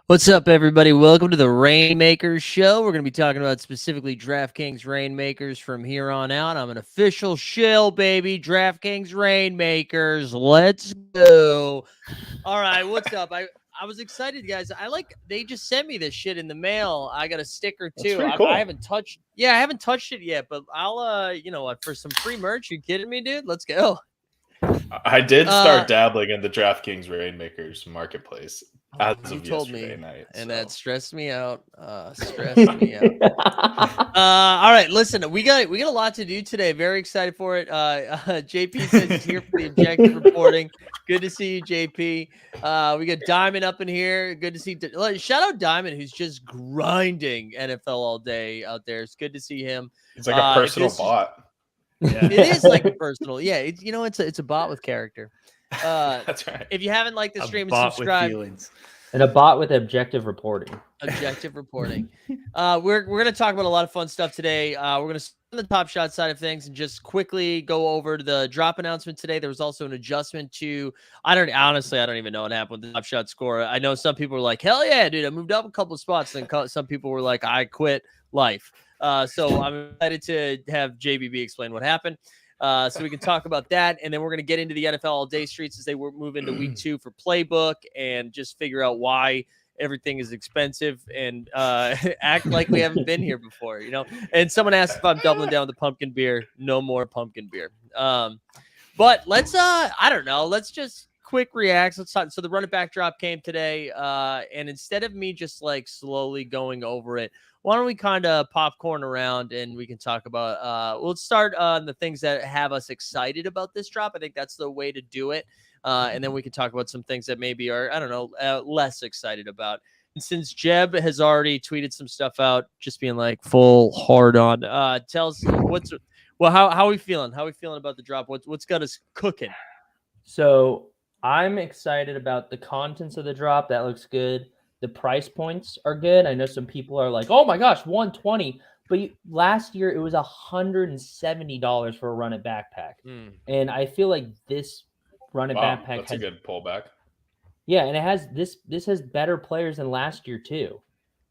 What's up, everybody? Welcome to the Rainmakers Show. We're going to be talking about specifically DraftKings Rainmakers from here on out. I'm an official shill, baby. DraftKings Rainmakers. Let's go. All right, what's up? I was excited, guys. They just sent me this shit in the mail. I got a sticker That's too. pretty I cool. haven't touched. Yeah, I haven't touched it yet, but I'll you know what, for some free merch, you kidding me, dude? Let's go. I did start dabbling in the DraftKings Rainmakers marketplace as You of told yesterday me, night. and So. that stressed me out. All right, listen, we got a lot to do today. Very excited for it. JP says he's here for the objective reporting. Good to see you, JP. We got Diamond up in here. Good to see. Shout out Diamond, who's just grinding NFL all day out there. It's good to see him. It's like a personal bot. Yeah, it is like a personal. Yeah, it's a bot with character. That's right. If you haven't liked the stream, and bot subscribe. with feelings. And a bot with objective reporting. Objective reporting. We're going to talk about a lot of fun stuff today. We're going to start on the Top Shot side of things and just quickly go over the drop announcement today. There was also an adjustment to, I don't even know what happened with the Top Shot score. I know some people were like, hell yeah, dude, I moved up a couple of spots. And some people were like, I quit life. So I'm excited to have JBB explain what happened. So we can talk about that, and then we're going to get into the NFL all day streets as they move into week 2 for playbook and just figure out why everything is expensive and act like we haven't been here before, And someone asked if I'm doubling down with the pumpkin beer. No more pumpkin beer. But let's I don't know. Let's just quick reacts. Let's talk. So the run it back drop came today, and instead of me just like slowly going over it, why don't we kind of popcorn around and we can talk about we'll start on the things that have us excited about this drop. I think that's the way to do it. And then we can talk about some things that maybe are, I don't know, less excited about. And since Jeb has already tweeted some stuff out, just being like full hard on, tell us how are we feeling? How are we feeling about the drop? What's got us cooking? So I'm excited about the contents of the drop. That looks good. The price points are good. I know some people are like, oh my gosh, 120. But last year it was $170 for a run it backpack. And I feel like this run it backpack that's a good pullback. Yeah, and it has this has better players than last year too.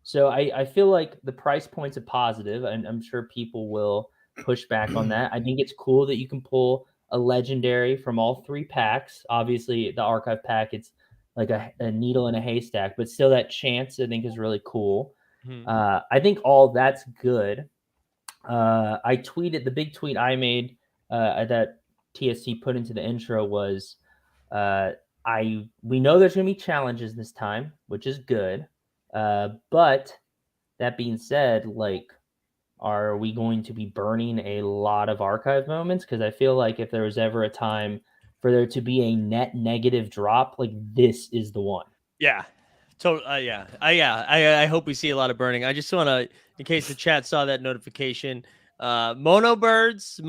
So I feel like the price point's a positive, and I'm sure people will push back on that. I think it's cool that you can pull a legendary from all 3 packs. Obviously, the archive pack, it's like a needle in a haystack, but still that chance I think is really cool. I think all that's good. I tweeted, the big tweet I made that TSC put into the intro was, we know there's going to be challenges this time, which is good. But that being said, like, are we going to be burning a lot of archive moments? Because I feel like if there was ever a time for there to be a net negative drop, like this is the one. Yeah. I hope we see a lot of burning. I just want to, in case the chat saw that notification, mono birds.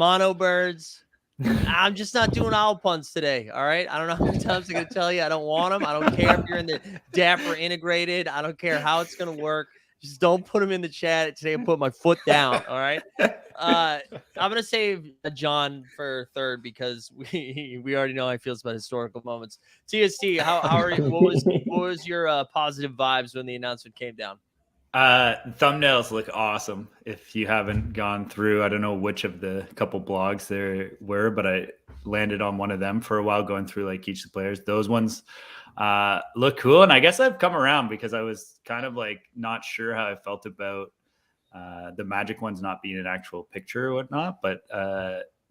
I'm just not doing owl puns today. All right. I don't know how many times I'm going to tell you I don't want them. I don't care if you're in the Dapper integrated. I don't care how it's going to work. Just don't put them in the chat today. I put my foot down. All right. I'm going to save John for third because we already know how he feels about historical moments. TST, how are you? What was your positive vibes when the announcement came down? Thumbnails look awesome. If you haven't gone through, I don't know which of the couple blogs there were, but I landed on one of them for a while, going through like each of the players. Those ones look cool. And I guess I've come around because I was kind of like not sure how I felt about the Magic ones not being an actual picture or whatnot, but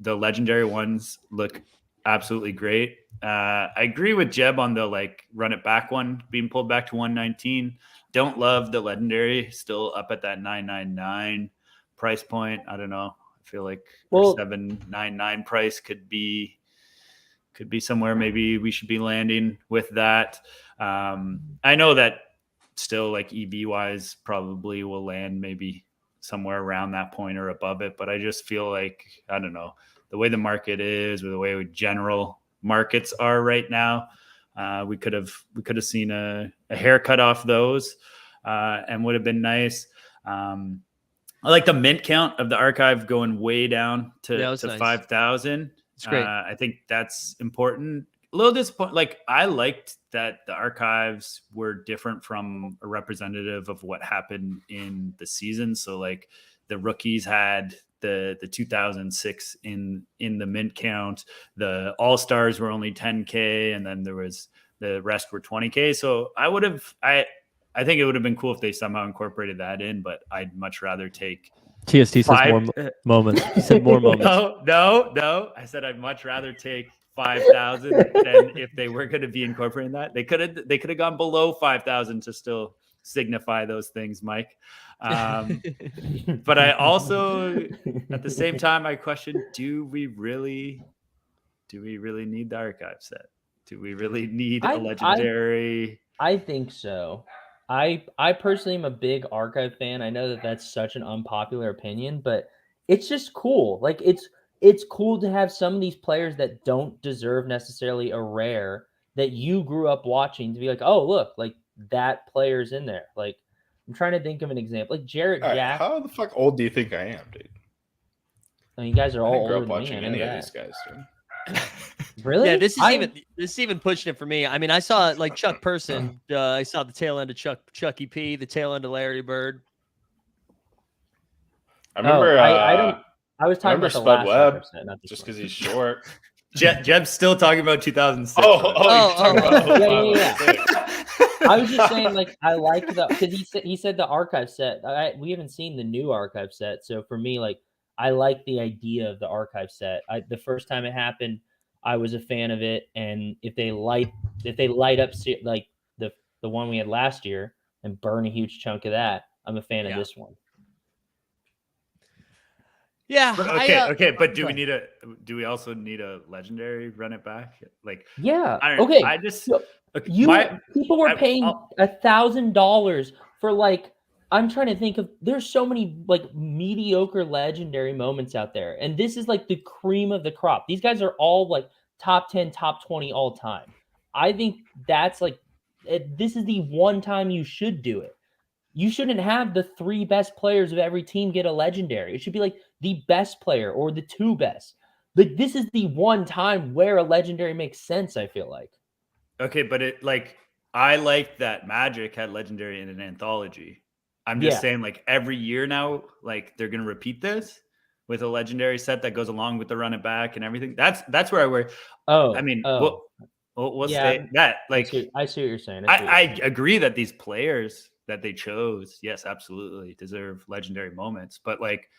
the legendary ones look absolutely great. I agree with Jeb on the like run it back one being pulled back to 119. Don't love the legendary, still up at that 999 price point. I don't know. I feel like 799 price could be somewhere maybe we should be landing with that. I know that still like EV wise probably will land maybe somewhere around that point or above it, but I just feel like, I don't know, the way the market is or the way general markets are right now, we could have seen a haircut off those and would have been nice. I like the mint count of the archive going way down to nice. 5,000. It's great. I think that's important. little disappointed. Like, I liked that the archives were different from a representative of what happened in the season. So like the rookies had the 2006 in the mint count. The all-stars were only 10K, and then there was the rest were 20K. So I think it would have been cool if they somehow incorporated that in, but I'd much rather take TST says more moments. He said more moments. No. I said I'd much rather take 5,000 than if they were going to be incorporating that. They could have gone below 5,000 to still signify those things, Mike. But I also, at the same time, I question: do we really need the archive set? Do we really need a legendary? I think so. I personally am a big archive fan. I know that that's such an unpopular opinion, but it's just cool. Like it's cool to have some of these players that don't deserve necessarily a rare that you grew up watching to be like, oh, look, like that player's in there. Like, I'm trying to think of an example. Like Jarrett Jack. How the fuck old do you think I am, dude? I mean, you guys are all I grew older up than watching me. any of these guys, dude. Really? Yeah, this is even pushing it for me. I mean, I saw like Chuck Person. I saw the tail end of Chucky P, the tail end of Larry Bird. I remember. I was talking about the Spud last Webb, set, not this just one. because he's short. Jeb's still talking about 2006. Yeah. I was just saying, like, I like the because he said the archive set. We haven't seen the new archive set, so for me, like, I like the idea of the archive set. The first time it happened, I was a fan of it, and if they light up like the one we had last year and burn a huge chunk of that, I'm a fan of this one. Yeah. But do we also need a legendary run it back? Like, yeah. People were paying $1,000 for like, I'm trying to think of, there's so many like mediocre legendary moments out there. And this is like the cream of the crop. These guys are all like top 10, top 20 all time. I think that's like, this is the one time you should do it. You shouldn't have the 3 best players of every team get a legendary. It should be like the best player or the 2 best. Like, this is the one time where a legendary makes sense, I feel like. Okay, but I like that Magic had legendary in an anthology. I'm just saying, like, every year now, like, they're gonna repeat this with a legendary set that goes along with the run it back and everything. That's where I worry. We'll stay that. Like, I see what you're saying. I agree that these players that they chose, yes, absolutely deserve legendary moments. But like,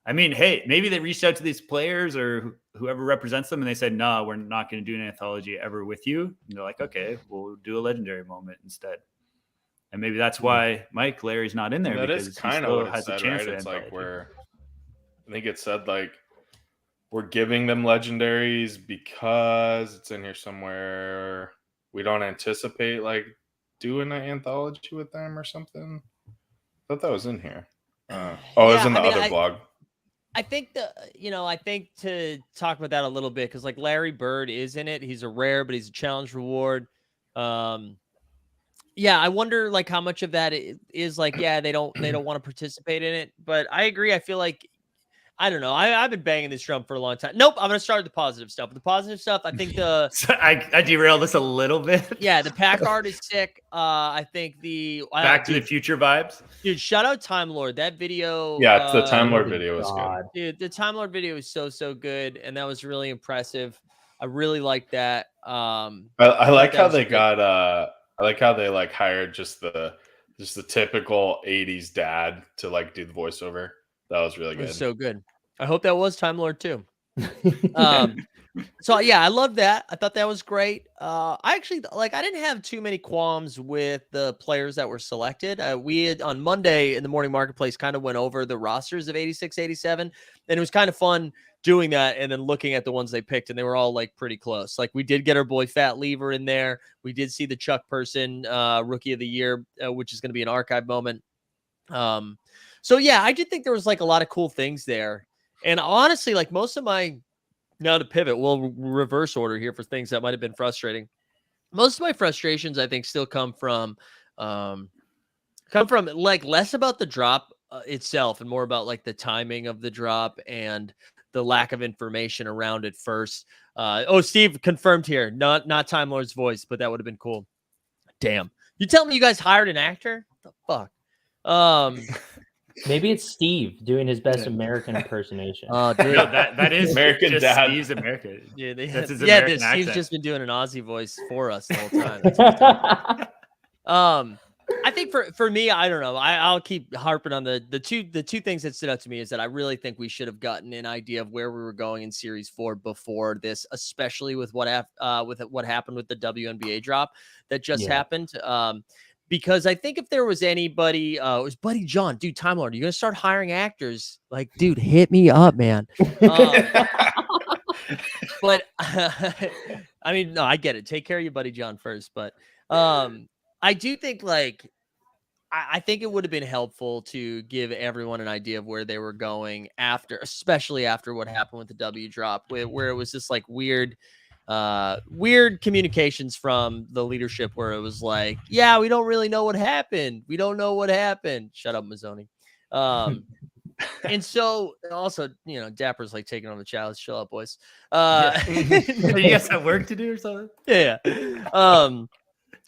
I mean, hey, maybe they reached out to these players or whoever represents them and they said, no, we're not going to do an anthology ever with you. And they're like, okay, we'll do a legendary moment instead. And maybe that's why Larry's not in there. That because is kind of what it said, right? It's like I think it said like, we're giving them legendaries because it's in here somewhere. We don't anticipate like doing an anthology with them or something. I thought that was in here. It was in the other blog. I think I think to talk about that a little bit, because like Larry Bird is in it. He's a rare, but he's a challenge reward. I wonder like how much of that is like, they don't want to participate in it. But I agree. I feel like, I don't know. I've been banging this drum for a long time. Nope. I'm going to start with the positive stuff. The positive stuff, I think I derailed this a little bit. Yeah, the pack art is sick. I think the Back to the Future vibes. Dude, shout out Time Lord. That video. Yeah, the Time Lord video was good. Dude, the Time Lord video is so good, and that was really impressive. I really like that. I like how they got I like how they like hired just the typical 80s dad to like do the voiceover. That was really good. It was so good. I hope that was Time Lord too. So yeah, I love that. I thought that was great. I actually I didn't have too many qualms with the players that were selected. We had on Monday in the morning marketplace kind of went over the rosters of 86, 87, and it was kind of fun doing that and then looking at the ones they picked, and they were all like pretty close. Like we did get our boy Fat Lever in there. We did see the Chuck Person Rookie of the Year, which is going to be an archive moment. So yeah, I did think there was like a lot of cool things there. And honestly, like most of my, now to pivot, we'll reverse order here for things that might have been frustrating. Most of my frustrations, I think, still come from like less about the drop itself and more about like the timing of the drop and the lack of information around it first. Steve confirmed here, not Time Lord's voice, but that would have been cool. Damn, you tell me you guys hired an actor? What the fuck? Maybe it's Steve doing his best American impersonation. Oh, dude, no, that is American just dad. Steve's American. Yeah, that's his American accent. Steve's just been doing an Aussie voice for us the whole time. I think for me, I don't know. I'll keep harping on the two things that stood out to me is that I really think we should have gotten an idea of where we were going in Series 4 before this, especially with what happened with the WNBA drop that just happened. Because I think if there was anybody, it was Buddy John, dude, Time Lord, you're gonna start hiring actors. Like, dude, hit me up, man. But I mean, no, I get it. Take care of your Buddy John first, but I do think like I think it would have been helpful to give everyone an idea of where they were going after, especially after what happened with the W drop, where it was just like weird communications from the leadership where it was like, yeah, we don't really know what happened. We don't know what happened. Shut up, Mazzoni. And so also, you know, Dapper's like taking on the challenge. Chill out, boys. You guys have work to do or something? Yeah.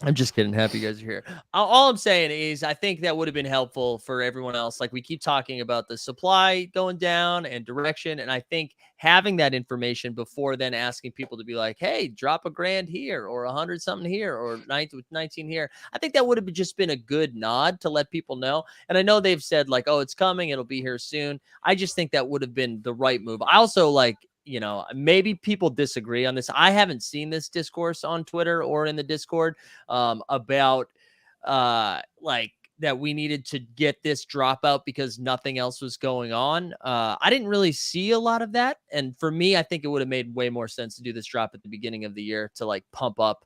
I'm just kidding. Happy you guys are here. All I'm saying is I think that would have been helpful for everyone else. Like we keep talking about the supply going down and direction. And I think having that information before then asking people to be like, hey, drop $1,000 here or 100 something here or 19 here. I think that would have just been a good nod to let people know. And I know they've said like, oh, it's coming. It'll be here soon. I just think that would have been the right move. I also like, you know, maybe people disagree on this. I haven't seen this discourse on Twitter or in the Discord about like that we needed to get this dropout because nothing else was going on. I didn't really see a lot of that. And for me, I think it would have made way more sense to do this drop at the beginning of the year to like pump up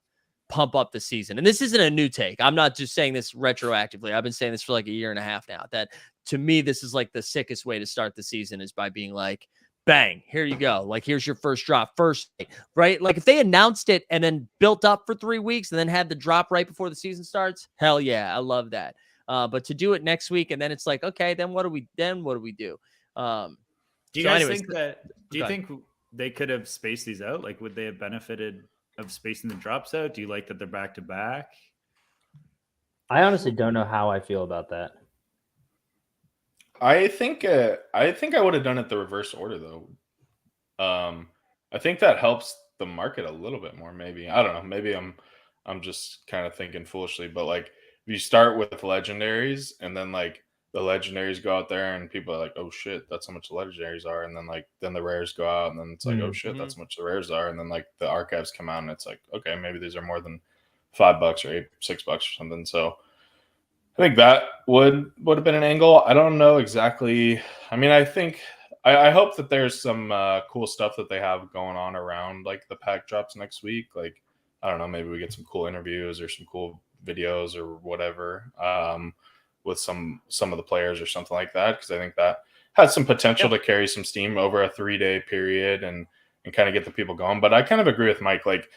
the season. And this isn't a new take. I'm not just saying this retroactively. I've been saying this for like a year and a half now, that to me, this is like the sickest way to start the season is by being like, bang, here you go. Like, here's your first drop, right? Like, if they announced it and then built up for 3 weeks and then had the drop right before the season starts, hell yeah, I love that. But to do it next week and then it's like, okay, then what do we do? Do you guys think that? Do you think they could have spaced these out? Like, would they have benefited of spacing the drops out? Do you like that they're back to back? I honestly don't know how I feel about that. I think I would have done it the reverse order though. I think that helps the market a little bit more. Maybe I don't know. Maybe I'm just kind of thinking foolishly, but like if you start with legendaries and then like the legendaries go out there and people are like, oh shit, that's how much the legendaries are, and then the rares go out and then it's like, oh shit, that's how much the rares are, and then like the archives come out and it's like, okay, maybe these are more than $5 or $6 or something. So I think that would have been an angle. I don't know exactly. I mean, I think I hope that there's some cool stuff that they have going on around like the pack drops next week. Like, I don't know, maybe we get some cool interviews or some cool videos or whatever with some of the players or something like that. Because I think that has some potential to carry some steam over a 3-day period and kind of get the people going. But I kind of agree with Mike. Like,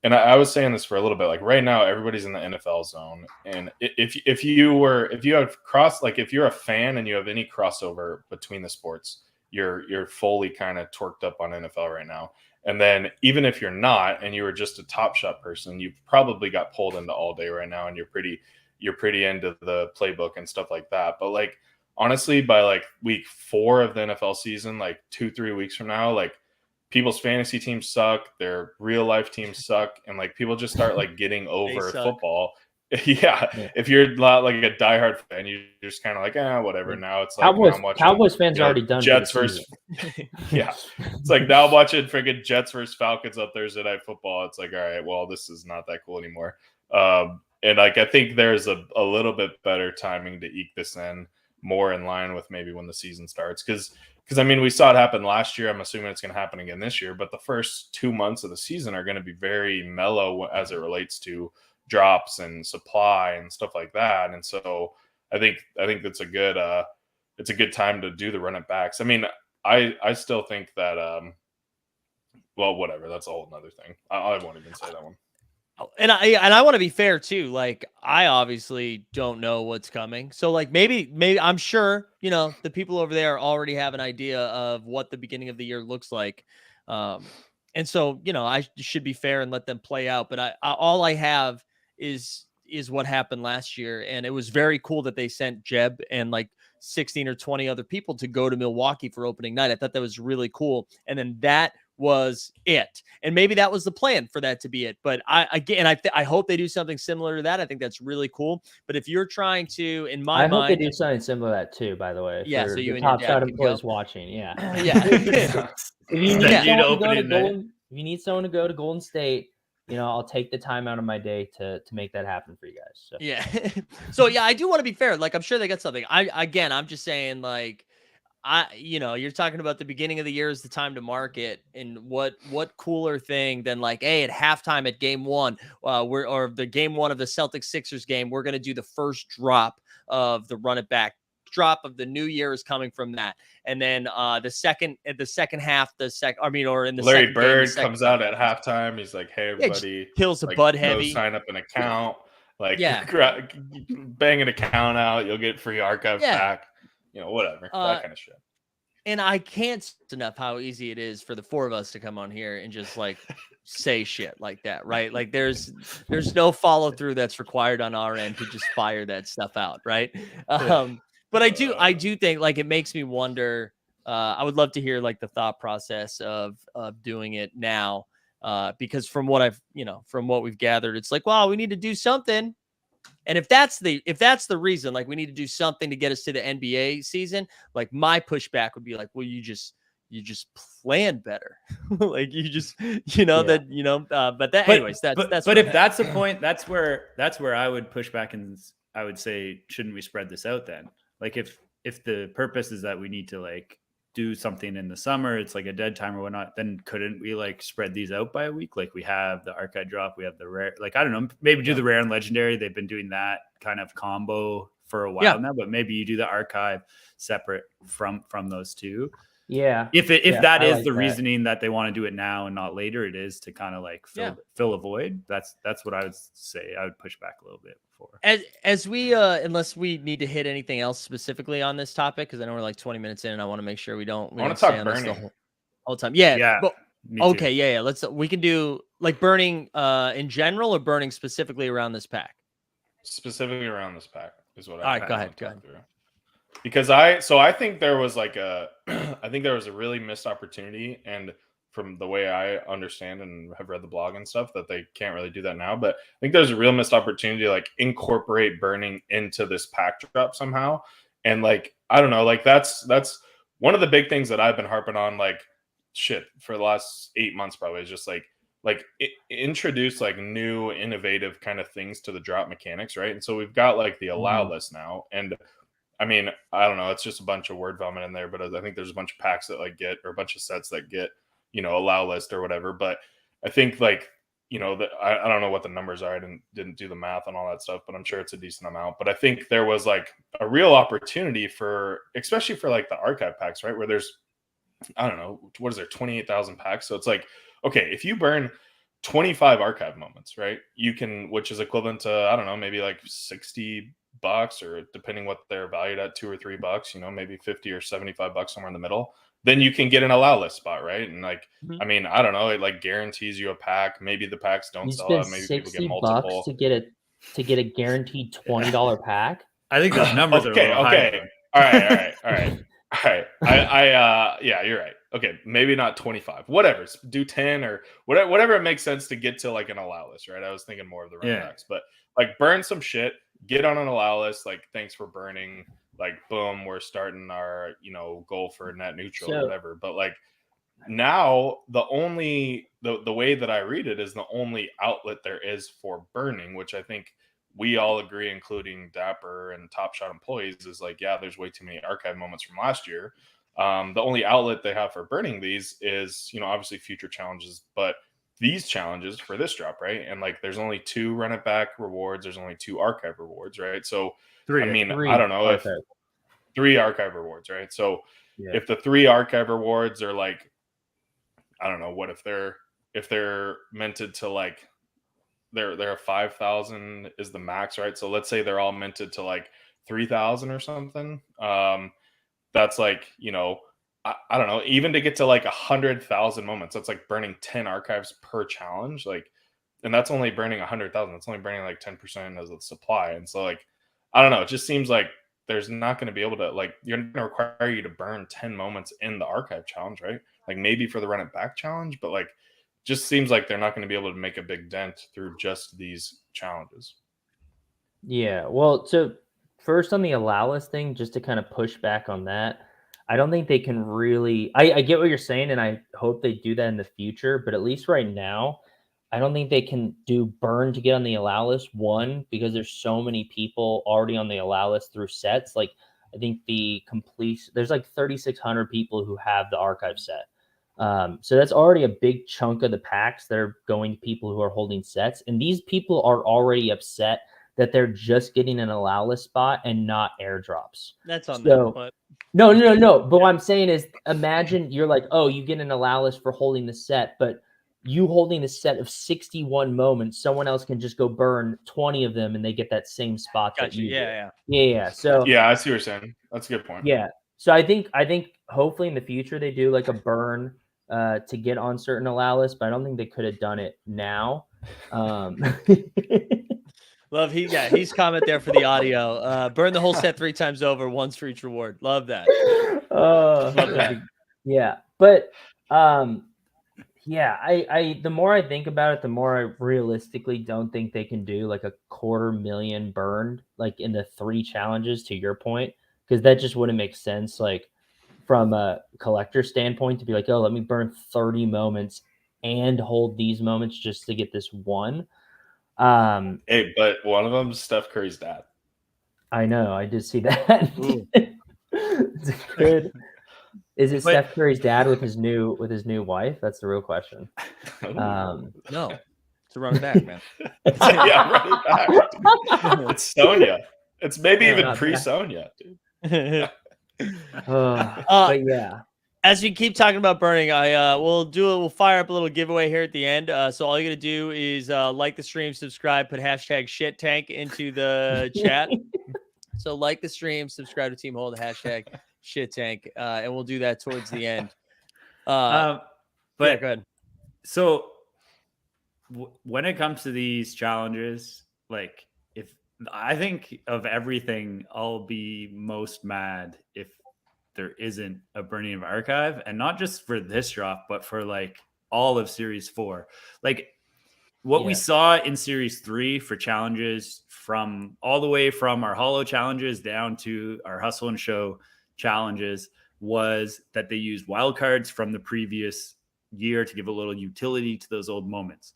and I was saying this for a little bit, like right now, everybody's in the NFL zone. And if you're a fan and you have any crossover between the sports, you're fully kind of torqued up on NFL right now. And then even if you're not, and you were just a Top Shot person, you've probably got pulled into all day right now. And you're pretty into the playbook and stuff like that. But like, honestly, by like week 4 of the NFL season, like 2-3 weeks from now, like, people's fantasy teams suck, their real life teams suck, and like people just start like getting over football. Yeah, if you're not like a diehard fan, you're just kind of like, whatever. Now it's like Cowboys fans are already done. Jets versus yeah, it's like now I'm watching freaking Jets versus Falcons on Thursday Night Football. It's like, all right, well, this is not that cool anymore. And like I think there's a little bit better timing to eke this in more in line with maybe when the season starts, because I mean, we saw it happen last year. I'm assuming it's going to happen again this year. But the first 2 months of the season are going to be very mellow as it relates to drops and supply and stuff like that. And so I think that's a good time to do the run it backs. I mean, I still think that well, whatever. That's a whole another thing. I won't even say that one. And I want to be fair too. Like, I obviously don't know what's coming. So like maybe I'm sure, the people over there already have an idea of what the beginning of the year looks like. And so, I should be fair and let them play out. But all I have is what happened last year. And it was very cool that they sent Jeb and like 16 or 20 other people to go to Milwaukee for opening night. I thought that was really cool. And then that was it. And maybe that was the plan for that to be it. But I hope they do something similar to that. I think that's really cool. But if you're trying to, in my mind, I hope they do something similar to that too, by the way. Yeah. So you and top your dad shot can employees go. watching. Yeah. Yeah. If you need Send you to someone to go to opening night. Golden, if you need someone to go to Golden State, I'll take the time out of my day to make that happen for you guys. So. Yeah. So yeah, I do want to be fair. Like, I'm sure they got something. I'm just saying, like, you're talking about the beginning of the year is the time to market, and what cooler thing than like, hey, at halftime at game one, or the game one of the Celtics Sixers game, we're gonna do the first drop of the run it back drop of the new year is coming from that, and then the second half, or in the Larry second Bird game, comes out at halftime. He's like, "Hey, everybody, kills a like, Bud go Heavy, sign up an account, like, Yeah. bang an account out, you'll get free archive back, whatever, that kind of shit." And I can't stress enough how easy it is for the four of us to come on here and just like say shit like that, right? Like there's no follow through that's required on our end to just fire that stuff out, right? But I do think like it makes me wonder. I would love to hear like the thought process of doing it now, because from what we've gathered, it's like, well, we need to do something. And if that's the reason, like we need to do something to get us to the NBA season, like my pushback would be like, well, you just plan better. Like you just, anyways, that's if that's the point, that's where I would push back, and I would say, shouldn't we spread this out then? Like if the purpose is that we need to like do something in the summer, it's like a dead time or whatnot, then couldn't we like spread these out by a week? Like we have the archive drop, we have the rare, like, I don't know, maybe do the rare and legendary. They've been doing that kind of combo for a while now, but maybe you do the archive separate from those two. Yeah. If that is the reasoning that they want to do it now and not later, it is to kind of like fill a void. That's what I would say. I would push back a little bit before. As we unless we need to hit anything else specifically on this topic, because I know we're like 20 minutes in and I want to make sure we don't stay on this the whole time. Yeah. But, okay. Yeah. We can do like burning in general or burning specifically around this pack. Specifically around this pack is what All right, go ahead. Because I think there was like a really missed opportunity, and from the way I understand and have read the blog and stuff, that they can't really do that now. But I think there's a real missed opportunity to like incorporate burning into this pack drop somehow. And like, I don't know, like that's one of the big things that I've been harping on, like shit, for the last 8 months probably, is just like introduce like new innovative kind of things to the drop mechanics, right? And so we've got like the allow list now, and I mean, I don't know, it's just a bunch of word vomit in there, but I think there's a bunch of packs that like get, or a bunch of sets that get, allow list or whatever. But I think like, I don't know what the numbers are. I didn't do the math on all that stuff, but I'm sure it's a decent amount. But I think there was like a real opportunity especially for like the archive packs, right? Where there's, I don't know, what is there, 28,000 packs. So it's like, okay, if you burn 25 archive moments, right, you can, which is equivalent to, I don't know, maybe like $60, or depending what they're valued at, $2 or $3, maybe 50 or 75 bucks, somewhere in the middle, then you can get an allow list spot, right? And like, I mean, I don't know, it like guarantees you a pack. Maybe the packs don't sell out, maybe people get multiple. to get a guaranteed $20 pack. I think those numbers are okay. high. All right. Yeah, you're right. Okay, maybe not 25. Whatever, do 10 or whatever it makes sense to get to like an allow list, right? I was thinking more of the running backs, but like burn some shit, get on an allow list. Like, thanks for burning. Like, boom, we're starting our goal for net neutral or whatever. But like now, the way that I read it is the only outlet there is for burning, which I think we all agree, including Dapper and Top Shot employees, is like, yeah, there's way too many archive moments from last year. The only outlet they have for burning these is, obviously future challenges, but these challenges for this drop, right? And like, there's only 2 run it back rewards. There's only 2 archive rewards, right? So, I mean, I don't know if 3 archive rewards, right? So if the 3 archive rewards are like, I don't know, what if they're meant to like they're 5,000 is the max, right? So let's say they're all minted to like 3,000 or something. That's like, you know, I don't know, even to get to like 100,000 moments, that's like burning 10 archives per challenge. Like, and that's only burning 100,000. That's only burning like 10% of the supply. And so like, I don't know. It just seems like there's not going to be able to, like, you're going to require you to burn 10 moments in the archive challenge, right? Like maybe for the run it back challenge, but like, just seems like they're not going to be able to make a big dent through just these challenges. Yeah. Well, so first on the allow list thing, just to kind of push back on that, I don't think they can really. I get what you're saying, and I hope they do that in the future. But at least right now, I don't think they can do burn to get on the allow list. One, because there's so many people already on the allow list through sets. Like I think there's like 3,600 people who have the archive set. So that's already a big chunk of the packs that are going to people who are holding sets, and these people are already upset that they're just getting an allow list spot and not airdrops. That's on them, but no. But what I'm saying is, imagine you're like, oh, you get an allow list for holding the set, but you holding the set of 61 moments, someone else can just go burn 20 of them and they get that same spot. Gotcha. That you Yeah. So yeah, I see what you're saying. That's a good point. Yeah. So I think hopefully in the future they do like a burn to get on certain allow lists, but I don't think they could have done it now. Love he's comment there for the audio. Burn the whole set 3 times over, once for each reward. Love that. Love that. Yeah. But I the more I think about it, the more I realistically don't think they can do like a 250,000 burned like in the 3 challenges, to your point, because that just wouldn't make sense like from a collector standpoint to be like, oh, let me burn 30 moments and hold these moments just to get this one. Hey, but one of them is Steph Curry's dad. I know, I did see that. It's good. Is it Steph Curry's dad with his new wife? That's the real question. No, it's a running back, man. Yeah, running back. It's Sonya. It's maybe even pre-Sonya, dude. But yeah. As we keep talking about burning, we'll fire up a little giveaway here at the end. So all you gotta do is like the stream, subscribe, put hashtag shit tank into the chat. So like the stream, subscribe to Team Hold, hashtag shit tank, and we'll do that towards the end. But yeah, go ahead. So when it comes to these challenges, like if I think of everything, I'll be most mad if there isn't a burning of archive, and not just for this drop, but for like all of series 4. Like what we saw in series 3 for challenges, from all the way from our holo challenges down to our hustle and show challenges, was that they used wildcards from the previous year to give a little utility to those old moments.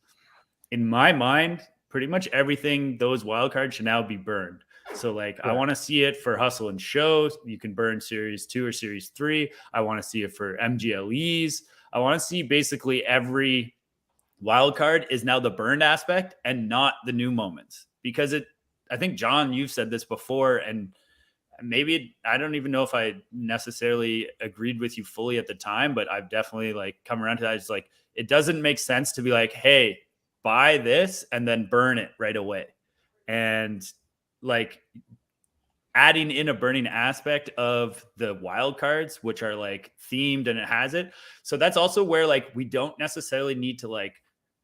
In my mind, pretty much everything, those wildcards should now be burned. So like, I want to see it for hustle and show. You can burn series 2 or series 3. I want to see it for MGLEs. I want to see basically every wild card is now the burned aspect and not the new moments, because I think, John, you've said this before, and maybe I don't even know if I necessarily agreed with you fully at the time, but I've definitely like come around to that. It's like, it doesn't make sense to be like, hey, buy this and then burn it right away. And like adding in a burning aspect of the wild cards, which are like themed and it has it. So that's also where like we don't necessarily need to like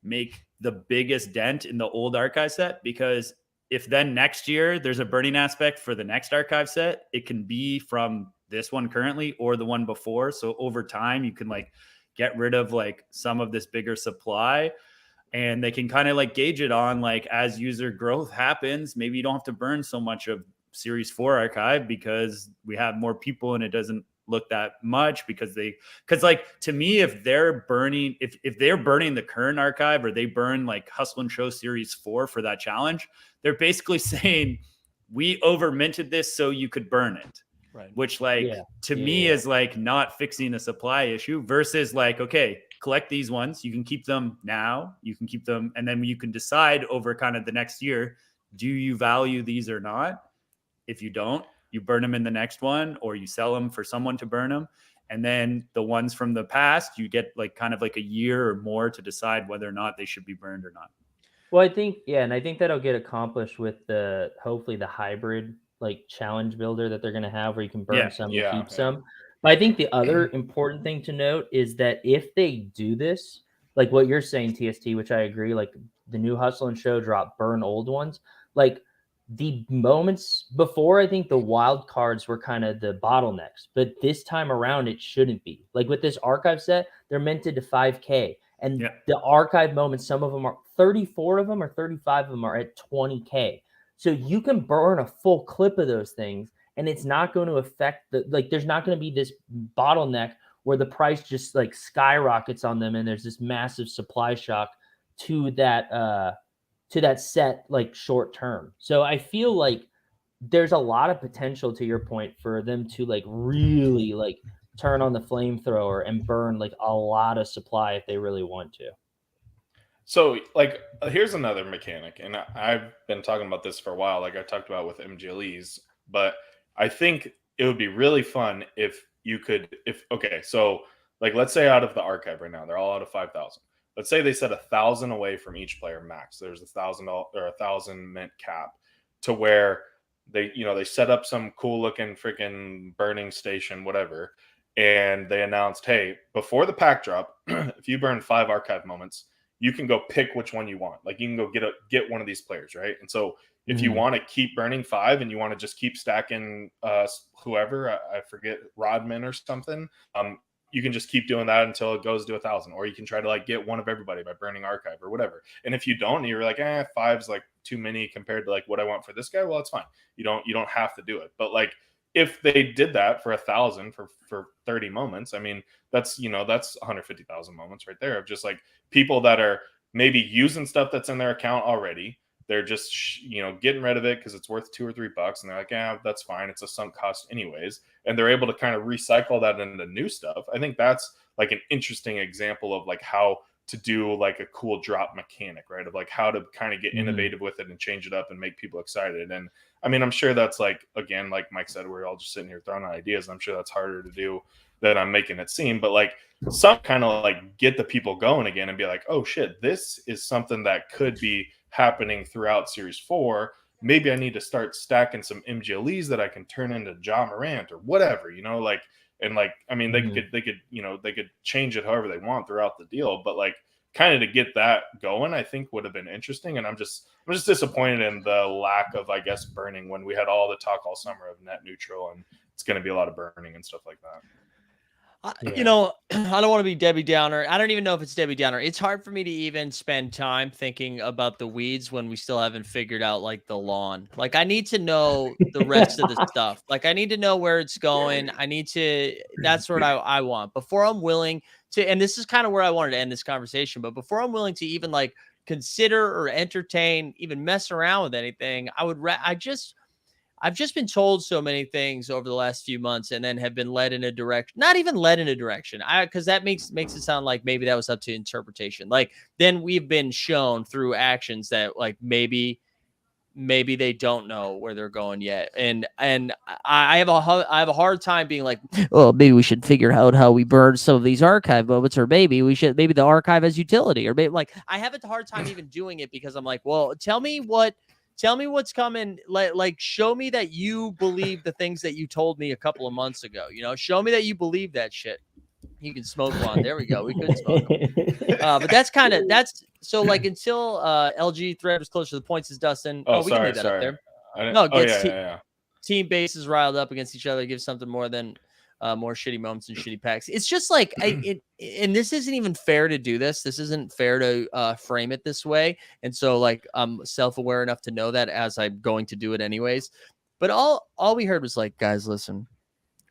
make the biggest dent in the old archive set, because if then next year there's a burning aspect for the next archive set, it can be from this one currently or the one before. So over time you can like get rid of like some of this bigger supply, and they can kind of like gauge it on like, as user growth happens, maybe you don't have to burn so much of series 4 archive because we have more people and it doesn't look that much, because like, to me, if they're burning, if they're burning the current archive, or they burn like hustle and show series 4 for that challenge, they're basically saying we over minted this so you could burn it. Right. Which like to me is like not fixing the supply issue, versus like, okay, collect these ones. You can keep them now. You can keep them. And then you can decide over kind of the next year, do you value these or not? If you don't, you burn them in the next one, or you sell them for someone to burn them. And then the ones from the past, you get like kind of like a year or more to decide whether or not they should be burned or not. Well, I think, yeah, and I think that'll get accomplished with hopefully the hybrid like challenge builder that they're going to have, where you can burn some and keep some. But I think the other important thing to note is that if they do this, like what you're saying, TST, which I agree, like the new Hustle and Show drop, burn old ones, like the moments before, I think the wild cards were kind of the bottlenecks, but this time around it shouldn't be. Like with this archive set, they're minted to 5K. And the archive moments, some of them are 34 of them or 35 of them are at 20K. So you can burn a full clip of those things and it's not going to affect there's not going to be this bottleneck where the price just like skyrockets on them and there's this massive supply shock to that set like short term. So I feel like there's a lot of potential, to your point, for them to like really like turn on the flamethrower and burn like a lot of supply if they really want to. So like here's another mechanic, and I've been talking about this for a while, like I talked about with MGLEs, but I think it would be really fun if you could, so like let's say out of the archive right now, they're all out of 5,000. Let's say they set 1,000 away from each player max. There's $1,000 or 1,000 mint cap, to where they set up some cool looking freaking burning station, whatever. And they announced, hey, before the pack drop, if you burn 5 archive moments, you can go pick which one you want. Like you can go get one of these players, right? And so if you want to keep burning 5 and you want to just keep stacking whoever, I forget, Rodman or something, you can just keep doing that until it goes to 1,000. Or you can try to like get one of everybody by burning archive or whatever. And if you don't, and you're like, 5's like too many compared to like what I want for this guy, well, it's fine. You don't have to do it. But like if they did that for 1,000 for 30 moments, I mean, that's 150,000 moments right there of just like people that are maybe using stuff that's in their account already. They're just getting rid of it because it's worth $2 or $3, and they're like, that's fine, it's a sunk cost anyways, and they're able to kind of recycle that into new stuff. I think that's like an interesting example of like how to do like a cool drop mechanic, right? Of like how to kind of get innovative with it and change it up and make people excited. And I mean, I'm sure that's like, again, like Mike said, we're all just sitting here throwing out ideas. And I'm sure that's harder to do than I'm making it seem, but like some kind of like get the people going again and be like, oh shit, this is something that could be happening throughout Series 4. Maybe I need to start stacking some MGLEs that I can turn into Ja Morant or whatever, like, and like, I mean, they could change it however they want throughout the deal, but like kind of to get that going, I think would have been interesting. And I'm just disappointed in the lack of, I guess, burning when we had all the talk all summer of net neutral, and it's going to be a lot of burning and stuff like that. I don't want to be Debbie Downer. I don't even know if it's Debbie Downer. It's hard for me to even spend time thinking about the weeds when we still haven't figured out like the lawn. Like I need to know the rest of the stuff. Like I need to know where it's going. That's what I want before I'm willing to, and this is kind of where I wanted to end this conversation, but before I'm willing to even like consider or entertain, even mess around with anything, I've just been told so many things over the last few months and then have been led in a direction, not even led in a direction. Because that makes it sound like maybe that was up to interpretation. Like then we've been shown through actions that like maybe they don't know where they're going yet. And I have a hard time being like, well, maybe we should figure out how we burn some of these archive moments, or maybe the archive has utility, or maybe like I have a hard time even doing it because I'm like, well, tell me what's coming. Like, show me that you believe the things that you told me a couple of months ago. Show me that you believe that shit. You can smoke one. There we go. We could smoke them. But that's so like until LG thread was closer to the points as Dustin. We can leave that up there. Team bases riled up against each other gives something more than more shitty moments and shitty packs. It's just like and this isn't even fair to do this. This isn't fair to frame it this way. And so like I'm self-aware enough to know that as I'm going to do it anyways. But all we heard was like, guys, listen,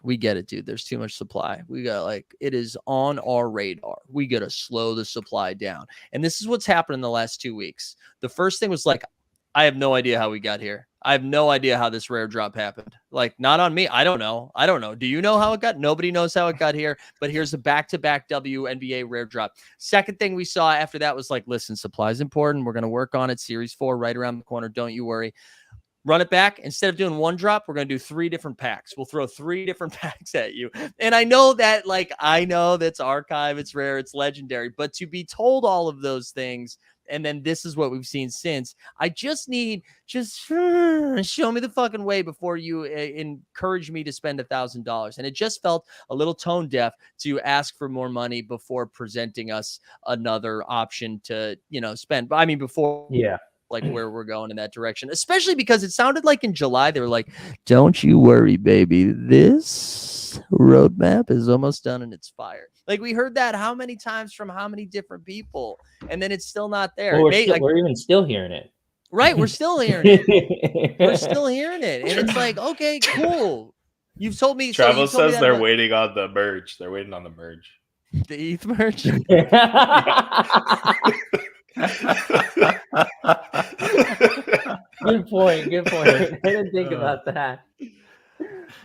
we get it, dude. There's too much supply. We got like, it is on our radar. We got to slow the supply down. And this is what's happened in the last 2 weeks. The first thing was like, I have no idea how we got here. I have no idea how this rare drop happened. Like, not on me. I don't know. Do you know how it got? Nobody knows how it got here. But here's a back-to-back WNBA rare drop. Second thing we saw after that was like, listen, supply is important. We're going to work on it. Series 4 right around the corner. Don't you worry. Run it back. Instead of doing one drop, we're going to do 3 different packs. We'll throw 3 different packs at you. And I know that's archive. It's rare. It's legendary. But to be told all of those things and then this is what we've seen since. I just need show me the fucking way before you encourage me to spend $1,000. And it just felt a little tone deaf to ask for more money before presenting us another option to, spend. But I mean, before like where we're going in that direction, especially because it sounded like in July they were like, don't you worry, baby, this roadmap is almost done and it's fire. Like we heard that how many times from how many different people, and then it's still not there. Well, we're even still hearing it. Right, we're still hearing it. We're still hearing it, and it's like, okay, cool. You've told me. Travis says they're waiting on the merge. They're waiting on the merge. The ETH merge. Good point. I didn't think about that.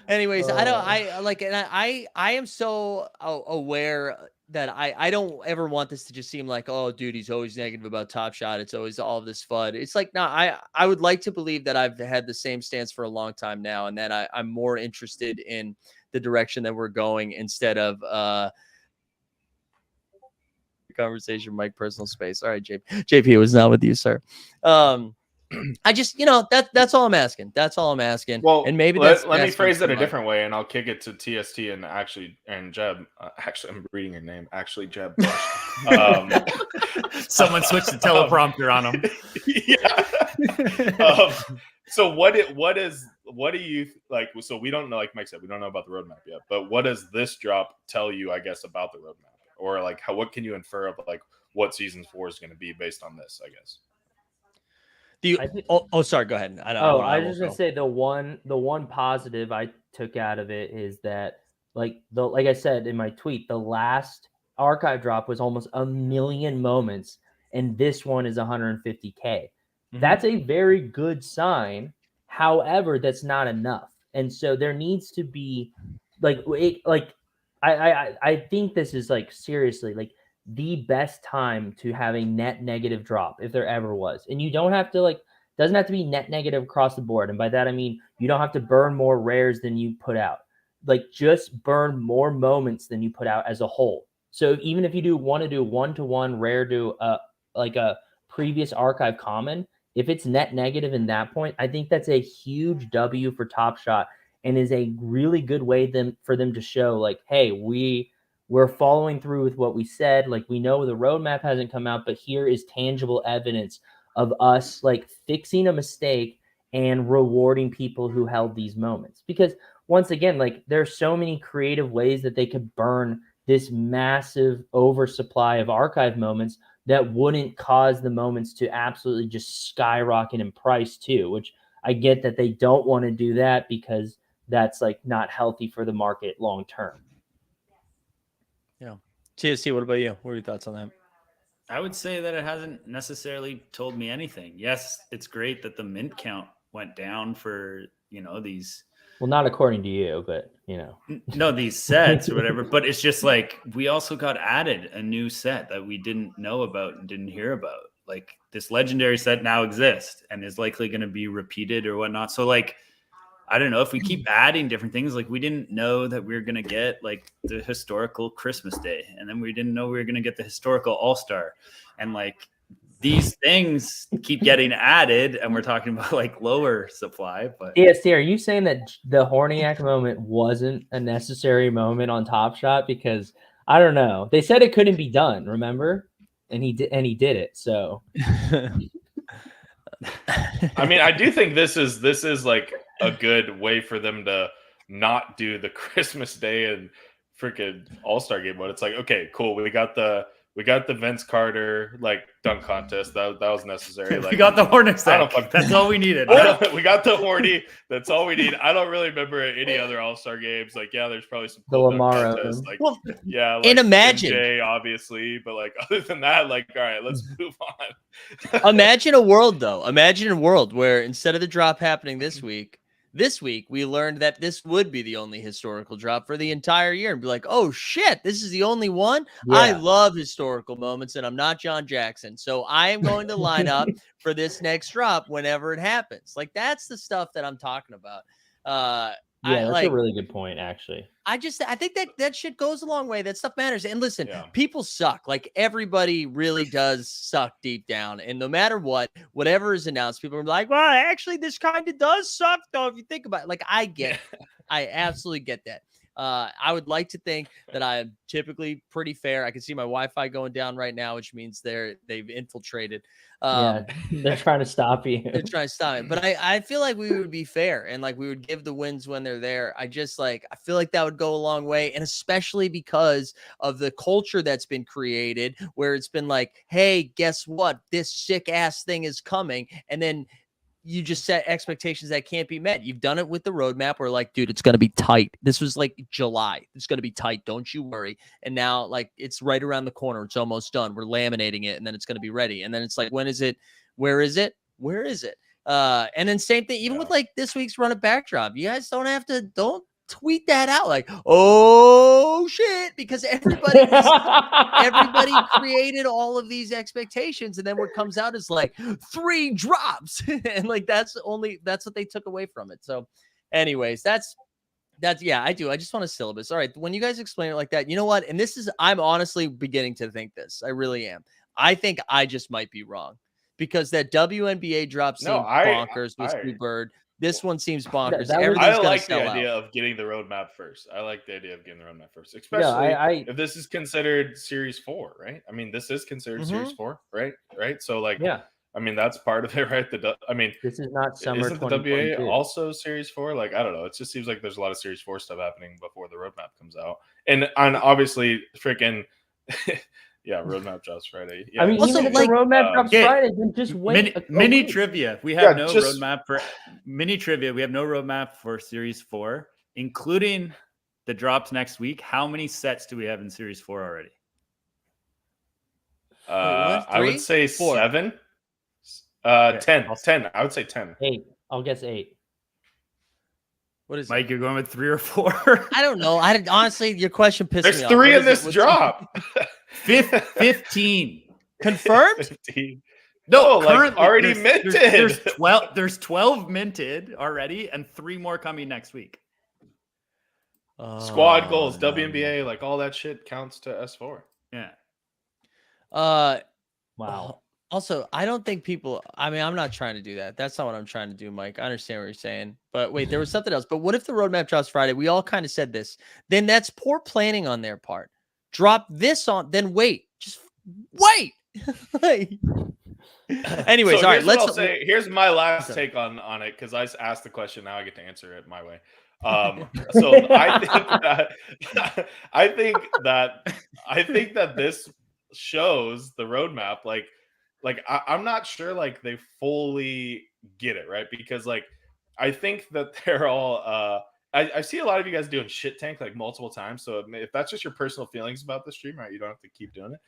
Anyways, I am so aware that I don't ever want this to just seem like, oh, dude, he's always negative about Top Shot. It's always all of this FUD. It's like, no, I would like to believe that I've had the same stance for a long time now, and that I'm more interested in the direction that we're going instead of conversation, Mike, personal space. All right, JP, it was not with you, sir. I just, that's all I'm asking. That's all I'm asking. Well, and maybe let me phrase it a different way, and I'll kick it to TST and Jeb. Actually, I'm reading your name. Actually, Jeb. Someone switched the teleprompter on him. Yeah. So what do you like? So we don't know, like Mike said, we don't know about the roadmap yet. But what does this drop tell you, I guess, about the roadmap, or like what can you infer of like what season 4 is going to be based on this? I guess. Sorry, go ahead. I was just gonna say the one positive I took out of it is that like I said in my tweet, the last archive drop was almost 1 million moments, and this one is 150K. Mm-hmm. That's a very good sign. However, that's not enough, and so there needs to be I think this is like seriously like the best time to have a net negative drop if there ever was. And you don't have to doesn't have to be net negative across the board. And by that, I mean, you don't have to burn more rares than you put out. Like just burn more moments than you put out as a whole. So even if you want to do 1-to-1 rare to like a previous archive common, if it's net negative in that point, I think that's a huge W for Top Shot and is a really good way for them to show like, hey, we're following through with what we said. Like we know the roadmap hasn't come out, but here is tangible evidence of us like fixing a mistake and rewarding people who held these moments. Because once again, like there's so many creative ways that they could burn this massive oversupply of archive moments that wouldn't cause the moments to absolutely just skyrocket in price too, which I get that they don't want to do that because that's like not healthy for the market long term. Yeah. TST, what about you? What are your thoughts on that? I would say that it hasn't necessarily told me anything. Yes, it's great that the mint count went down for, these. Well, not according to you, but, No, these sets or whatever. But it's just like we also got added a new set that we didn't know about and didn't hear about. Like this legendary set now exists and is likely going to be repeated or whatnot. So like, I don't know if we keep adding different things. Like we didn't know that we were going to get like the historical Christmas Day. And then we didn't know we were going to get the historical All-Star. And like these things keep getting added and we're talking about like lower supply. But TST, are you saying that the Horniak moment wasn't a necessary moment on Top Shot? Because I don't know. They said it couldn't be done, remember? And he did it. So I mean, I do think this is like a good way for them to not do the Christmas Day and freaking All-Star game mode. It's like, okay, cool. We got the Vince Carter like dunk contest. That was necessary. Like, we got the Hornets. That's all we needed. We got the Horny. That's all we need. I don't really remember any other All-Star games. Like, yeah, there's probably some cool the Lamar. Like, yeah, like and imagine MJ, obviously, but like other than that, like, all right, let's move on. Imagine a world though. Imagine a world where instead of the drop happening this week, we learned that this would be the only historical drop for the entire year and be like, oh shit, this is the only one. Yeah. I love historical moments and I'm not John Jackson. So I am going to line up for this next drop whenever it happens. Like that's the stuff that I'm talking about. Yeah, that's a really good point, actually. I think that shit goes a long way. That stuff matters. And listen, people suck. Like, everybody really does suck deep down. And no matter whatever is announced, people are like, well, actually, this kind of does suck, though, if you think about it. Like, I get it. I absolutely get that. I would like to think that I am typically pretty fair. I can see my Wi-Fi going down right now, which means they've infiltrated. They're trying to stop you. They're trying to stop it. But I feel like we would be fair and like we would give the wins when they're there. I feel like that would go a long way. And especially because of the culture that's been created where it's been like, hey, guess what? This sick ass thing is coming. And then you just set expectations that can't be met. You've done it with the roadmap where like, dude, it's going to be tight. This was like July. It's going to be tight. Don't you worry. And now like it's right around the corner. It's almost done. We're laminating it and then it's going to be ready. And then it's like, when is it? Where is it? Where is it? And then same thing, even with like this week's Run It Backdrop, you guys don't tweet that out like, oh shit, because everybody created all of these expectations, and then what comes out is like 3 drops, and like that's what they took away from it. So, anyways, that's I just want a syllabus. All right, when you guys explain it like that, you know what? And I'm honestly beginning to think this. I really am. I think I just might be wrong because that WNBA drop seemed bonkers with Stu Bird. This one seems bonkers. I like the idea of getting the roadmap first. I like the idea of getting the roadmap first, especially if this is considered Series 4, right? I mean, this is considered Series 4, right? Right. So, like, I mean, that's part of it, right? This is not summer. Isn't the WA also Series 4? Like, I don't know. It just seems like there's a lot of Series 4 stuff happening before the roadmap comes out, and obviously, freaking. Yeah, roadmap drops Friday. Yeah. I mean, also, even if the roadmap drops Friday, then just wait. Mini trivia. We have no roadmap for mini trivia. We have no roadmap for Series 4, including the drops next week. How many sets do we have in Series 4 already? I would say 7. 10. 10. I would say 10. 8. I'll guess 8. What is Mike? You're going with 3 or 4? I don't know. Honestly, your question pissed me off. There's 3 in this drop. 15 confirmed. 15. No, like already minted. There's 12 minted already, and 3 more coming next week. Squad goals, WNBA, like all that shit counts to S4. Yeah. Wow. Also, I don't think I'm not trying to do that. That's not what I'm trying to do, Mike. I understand what you're saying. But wait, there was something else. But what if the roadmap drops Friday? We all kind of said this. Then that's poor planning on their part. Drop this on, then wait. Just wait. Anyways, so all right. Let's say. Here's my last take on it because I asked the question. Now I get to answer it my way. So I think that this shows the roadmap. Like I'm not sure like they fully get it, right? Because like I think that they're all I see a lot of you guys doing shit tank like multiple times. So if that's just your personal feelings about the stream, right, you don't have to keep doing it.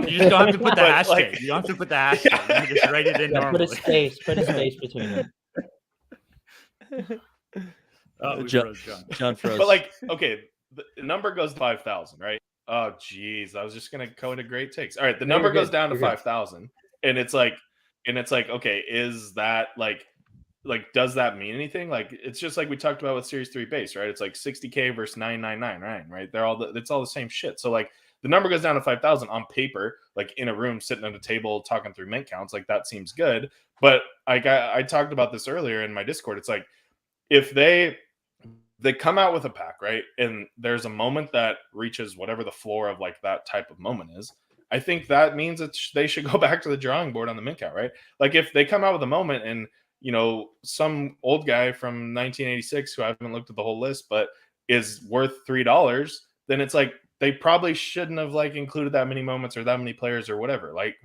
You just don't have to put the hashtag. Like, you don't have to put the hashtag. You just write it in normally. Put a space between them. John froze. But like, okay, the number goes to 5,000, right? Oh, geez, I was just gonna go into great takes. All right, the number goes down to 5,000, and it's like, okay, is that like does that mean anything? Like, it's just like we talked about with Series 3 base, right? It's like 60K versus 999, right? It's all the same shit. So like the number goes down to 5,000 on paper, like in a room sitting at a table talking through mint counts, like that seems good. But like I talked about this earlier in my Discord, it's like if they come out with a pack, right? And there's a moment that reaches whatever the floor of like that type of moment is. I think that means that they should go back to the drawing board on the mint count, right? Like if they come out with a moment and, you know, some old guy from 1986 who I haven't looked at the whole list, but is worth $3, then it's like they probably shouldn't have like included that many moments or that many players or whatever. Like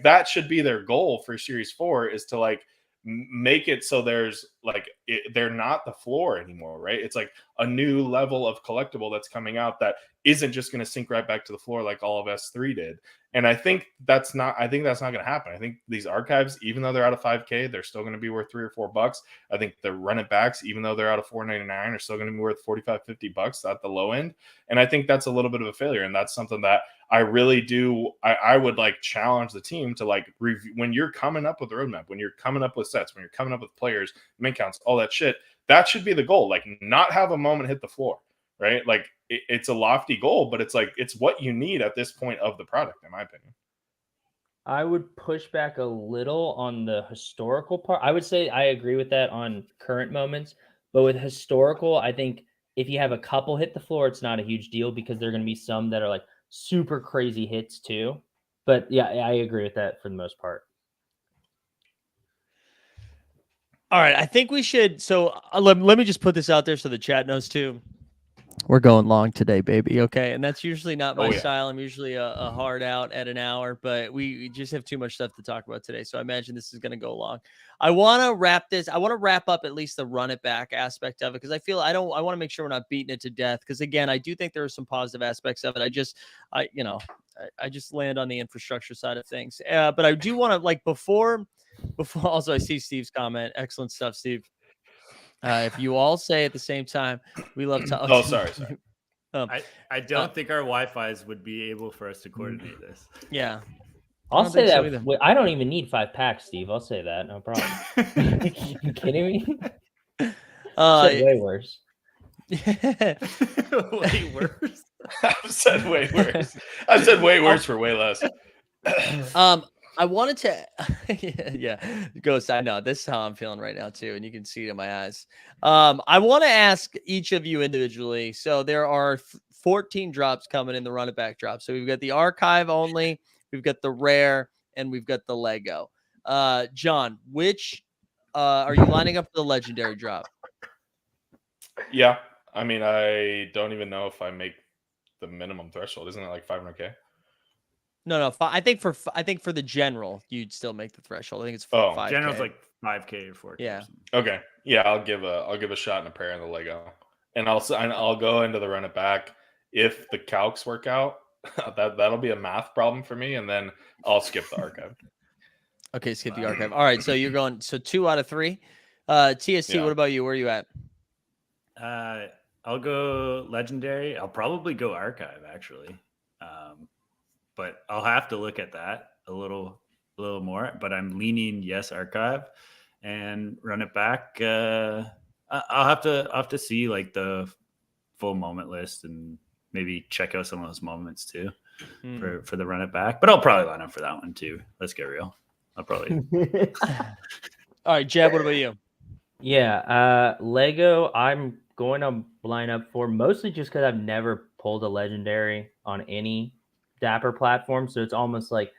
that should be their goal for Series 4 is to like make it so there's like they're not the floor anymore, right? It's like a new level of collectible that's coming out that isn't just going to sink right back to the floor like all of S3 did. And I think that's not going to happen. I think these archives, even though they're out of 5K, they're still going to be worth $3 or $4. I think the run it backs, even though they're out of $4.99, are still going to be worth $45-$50 at the low end. And I think that's a little bit of a failure. And that's something that I really do. I would like challenge the team to like review when you're coming up with a roadmap, when you're coming up with sets, when you're coming up with players, point counts, all that shit. That should be the goal. Like, not have a moment hit the floor, right? Like, it's a lofty goal, but it's like, it's what you need at this point of the product, in my opinion. I would push back a little on the historical part. I would say I agree with that on current moments, but with historical, I think if you have a couple hit the floor, it's not a huge deal because there are going to be some that are like super crazy hits too. But yeah, I agree with that for the most part. All right, I think we should. So let me just put this out there so the chat knows too. We're going long today, baby. Okay, and that's usually not my style. I'm usually a hard out at an hour, but we just have too much stuff to talk about today. So I imagine this is going to go long. I want to wrap this. I want to wrap up at least the run it back aspect of it because I want to make sure we're not beating it to death. Because again, I do think there are some positive aspects of it. I just land on the infrastructure side of things. But I do want to before. Also, I see Steve's comment. Excellent stuff, Steve. If you all say at the same time, we love to. Oh, sorry. I don't think our Wi-Fi's would be able for us to coordinate this. Yeah. I'll say that. So I don't even need 5 packs, Steve. I'll say that. No problem. You kidding me? Way worse. Way worse. I've said way worse. I've said way worse for way less. I wanted to, yeah, Ghost. I know this is how I'm feeling right now too, and you can see it in my eyes. I want to ask each of you individually. So there are 14 drops coming in the run it back drop. So we've got the archive only, we've got the rare, and we've got the Lego. John, which are you lining up for the legendary drop? Yeah, I mean, I don't even know if I make the minimum threshold. Isn't it like 500K? No. I think for the general, you'd still make the threshold. I think it's 5K. General's like 5K or 4K. Yeah. Okay. Yeah, I'll give a shot and a prayer in the Lego, and I'll go into the run it back if the calcs work out. That'll be a math problem for me, and then I'll skip the archive. Okay, skip the archive. All right, so you're going 2 out of 3. TST, What about you? Where are you at? I'll go legendary. I'll probably go archive actually. But I'll have to look at that a little more. But I'm leaning yes archive and run it back. I'll have to see like the full moment list and maybe check out some of those moments too for the run it back. But I'll probably line up for that one too. Let's get real. I'll probably. All right, Jeb. What about you? Yeah, Lego. I'm going to line up for mostly just because I've never pulled a legendary on any Dapper platform, so it's almost like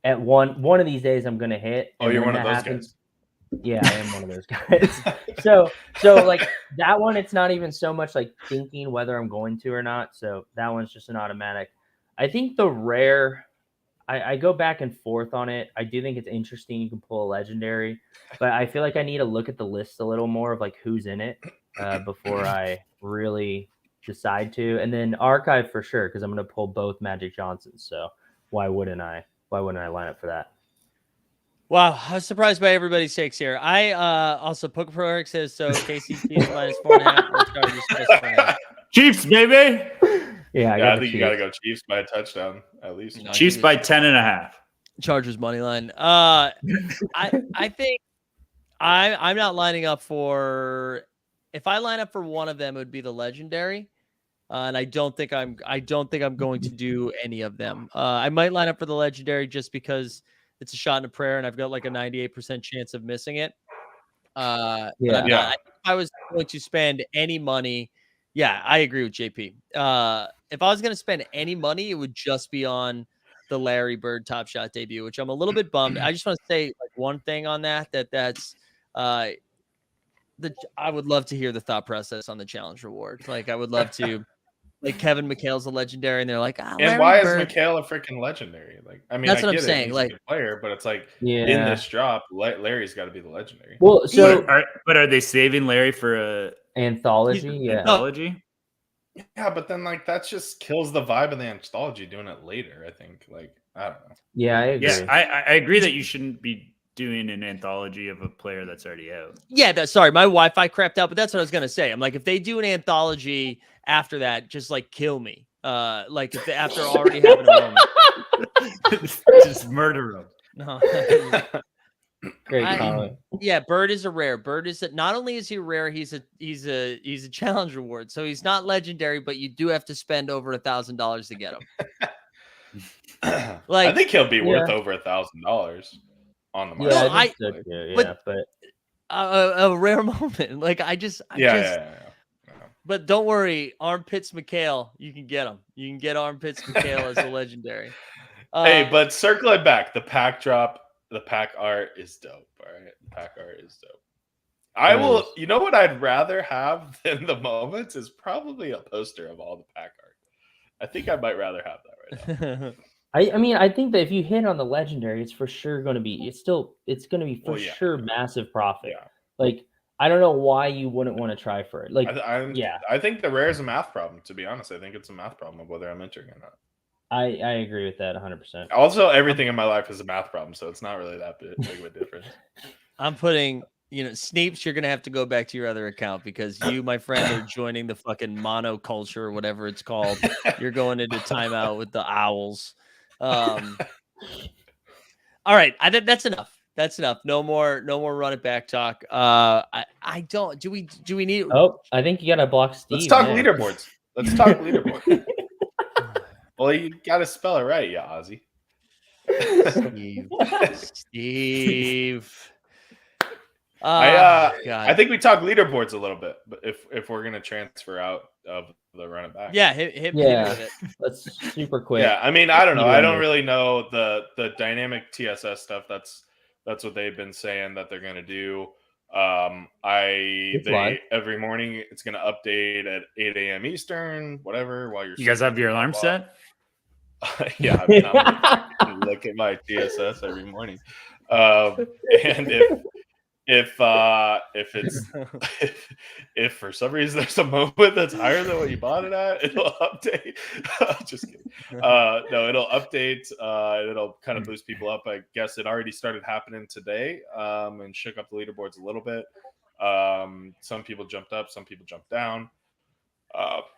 at one of these days I'm gonna hit. Oh, you're one of those guys. Yeah, I am one of those guys. so like that one, it's not even so much like thinking whether I'm going to or not. So that one's just an automatic. I think the rare, I go back and forth on it. I do think it's interesting. You can pull a legendary, but I feel like I need to look at the list a little more of like who's in it before I really decide to. And then archive for sure, because I'm going to pull both Magic Johnsons. So why wouldn't I line up for that? Wow, I was surprised by everybody's takes here. I also Poke Pro Eric says so. KCP is -4.5. Chiefs, baby. Yeah, I think you got to go Chiefs by a touchdown at least. No, Chiefs by 10.5. Chargers money line. I think I'm not lining up for. If I line up for one of them, it would be the legendary. And I don't think I'm going to do any of them. I might line up for the legendary just because it's a shot in a prayer, and I've got like a 98% chance of missing it. If I was going to spend any money, yeah, I agree with JP. If I was going to spend any money, it would just be on the Larry Bird Top Shot debut, which I'm a little bit bummed. I just want to say like one thing on that's. I would love to hear the thought process on the challenge reward. Like I would love to. Like Kevin McHale's a legendary, and they're like, and why is McHale a freaking legendary? Like, I mean, that's what I'm saying. He's like a good player, but it's like in this drop, Larry's got to be the legendary. Well, so but are they saving Larry for a anthology? Yeah, anthology. Yeah, but then like that just kills the vibe of the anthology doing it later. I think. Like I don't know. Yeah, I agree. Yeah, I agree that you shouldn't be doing an anthology of a player that's already out. Yeah, sorry, my Wi-Fi crapped out, but that's what I was gonna say. I'm like, if they do an anthology after that, just like kill me. Like if after already having a moment, just murder him. No. Great comment. Yeah, Bird is a rare. Bird is not only is he rare, he's a challenge reward. So he's not legendary, but you do have to spend over $1,000 to get him. I think he'll be worth over $1,000 on the market. Yeah, I think so too. But a rare moment. Like Yeah. But don't worry, Armpits McHale, you can get him. You can get Armpits McHale as a legendary. Hey, but circling back, the pack drop, the pack art is dope. All right, the pack art is dope. I will. You know what I'd rather have than the moments is probably a poster of all the pack art. I think I might rather have that right now. I mean, I think that if you hit on the legendary, it's for sure going to be. It's going to be for sure massive profit. Yeah. Like, I don't know why you wouldn't want to try for it. Like, I think the rare is a math problem. To be honest, I think it's a math problem of whether I'm entering or not. I agree with that 100%. Also, everything in my life is a math problem, so it's not really that big of a difference. I'm putting, Sneeps, you're going to have to go back to your other account because you, my friend, are joining the fucking monoculture or whatever it's called. You're going into timeout with the owls. All right. I think that's enough. That's enough. No more run it back talk. I don't, do we need, I think you got to block Steve. Let's talk leaderboards. Well, you got to spell it right, yeah, Ozzy. Steve. I think we talk leaderboards a little bit, but if we're gonna transfer out of the run it back, hit me with it. That's super quick. Yeah, I mean, I don't know. I don't really know the dynamic TSS stuff. That's what they've been saying that they're gonna do. Every morning it's gonna update at 8 a.m. Eastern, whatever. While you guys have your alarm set. Yeah, I mean, I'm look at my TSS every morning, and if for some reason there's a moment that's higher than what you bought it at, it'll update. Just kidding. No, it'll update. And it'll kind of boost people up. I guess it already started happening today, and shook up the leaderboards a little bit. Some people jumped up, some people jumped down,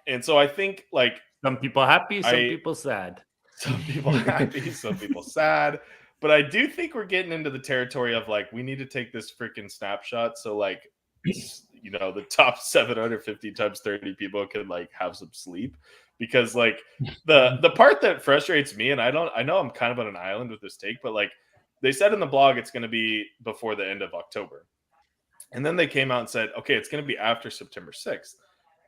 and so I think like some people happy, some people sad. Some people happy, some people sad. But I do think we're getting into the territory of like, we need to take this freaking snapshot. So like, the top 750 times 30 people can like have some sleep, because like the part that frustrates me, and I know I'm kind of on an island with this take, but like they said in the blog, it's going to be before the end of October. And then they came out and said, okay, it's going to be after September 6th.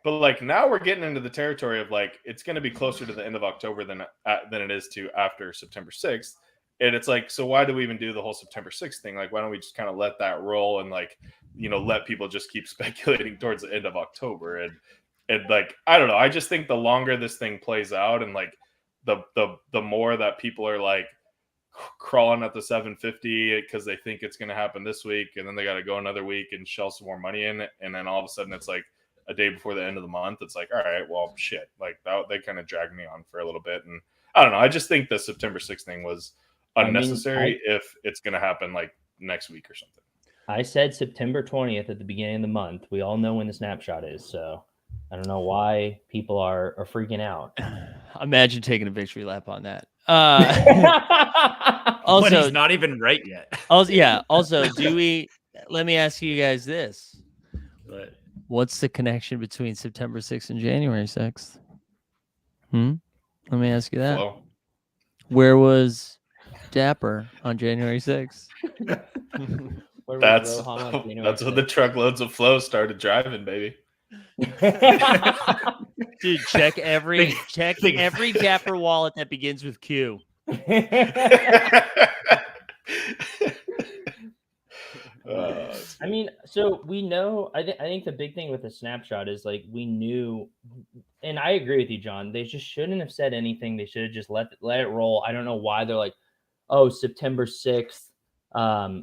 But like now we're getting into the territory of like, it's going to be closer to the end of October than it is to after September 6th. And it's like, so why do we even do the whole September 6th thing? Like, why don't we just kind of let that roll and like, let people just keep speculating towards the end of October? And like, I don't know. I just think the longer this thing plays out, and like the more that people are like crawling at the 750 because they think it's going to happen this week, and then they got to go another week and shell some more money in it. And then all of a sudden it's like a day before the end of the month. It's like, all right, well, shit. Like that, they kind of dragged me on for a little bit. And I don't know. I just think the September 6th thing was unnecessary if it's going to happen like next week or something. I said September 20th at the beginning of the month. We all know when the snapshot is, so I don't know why people are freaking out. Imagine taking a victory lap on that. Also, when he's not even right yet. Also, let me ask you guys this. What's the connection between September 6th and January 6th? Let me ask you that. Flow. Where was Dapper on January 6th? That's when the truckloads of flow started driving, baby. Dude, check every Dapper wallet that begins with Q. I mean, so we know. I think the big thing with the snapshot is like we knew, and I agree with you, John. They just shouldn't have said anything. They should have just let it roll. I don't know why they're like, oh, September 6th.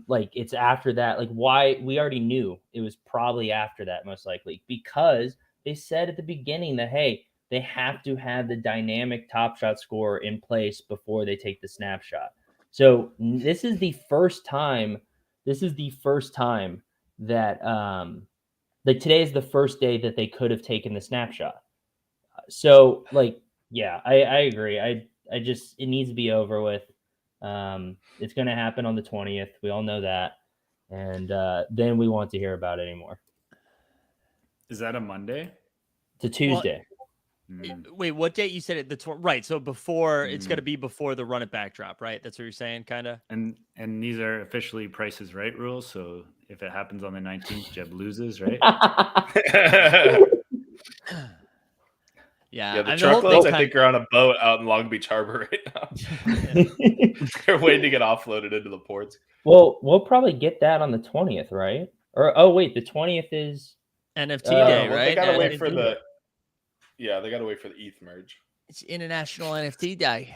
Like it's after that. Like why? We already knew it was probably after that, most likely, because they said at the beginning that hey, they have to have the dynamic Top Shot score in place before they take the snapshot. So this is the first time. That like today is the first day that they could have taken the snapshot. So like, yeah, I agree. I just, it needs to be over with. It's going to happen on the 20th. We all know that. and then we want to hear about it anymore. Is that a Monday? It's a Tuesday. Wait, what date you said it? Right. So before it's going to be before the run it back drop, right? That's what you're saying, kind of. And these are officially Price is Right rules. So if it happens on the 19th, Jeb loses, right? Yeah. The truckloads, I think, are on a boat out in Long Beach Harbor right now. They're waiting to get offloaded into the ports. Well, we'll probably get that on the 20th, right? Or wait, the 20th is NFT day, right? They gotta wait for the. Yeah, they gotta wait for the ETH merge. It's International NFT Day.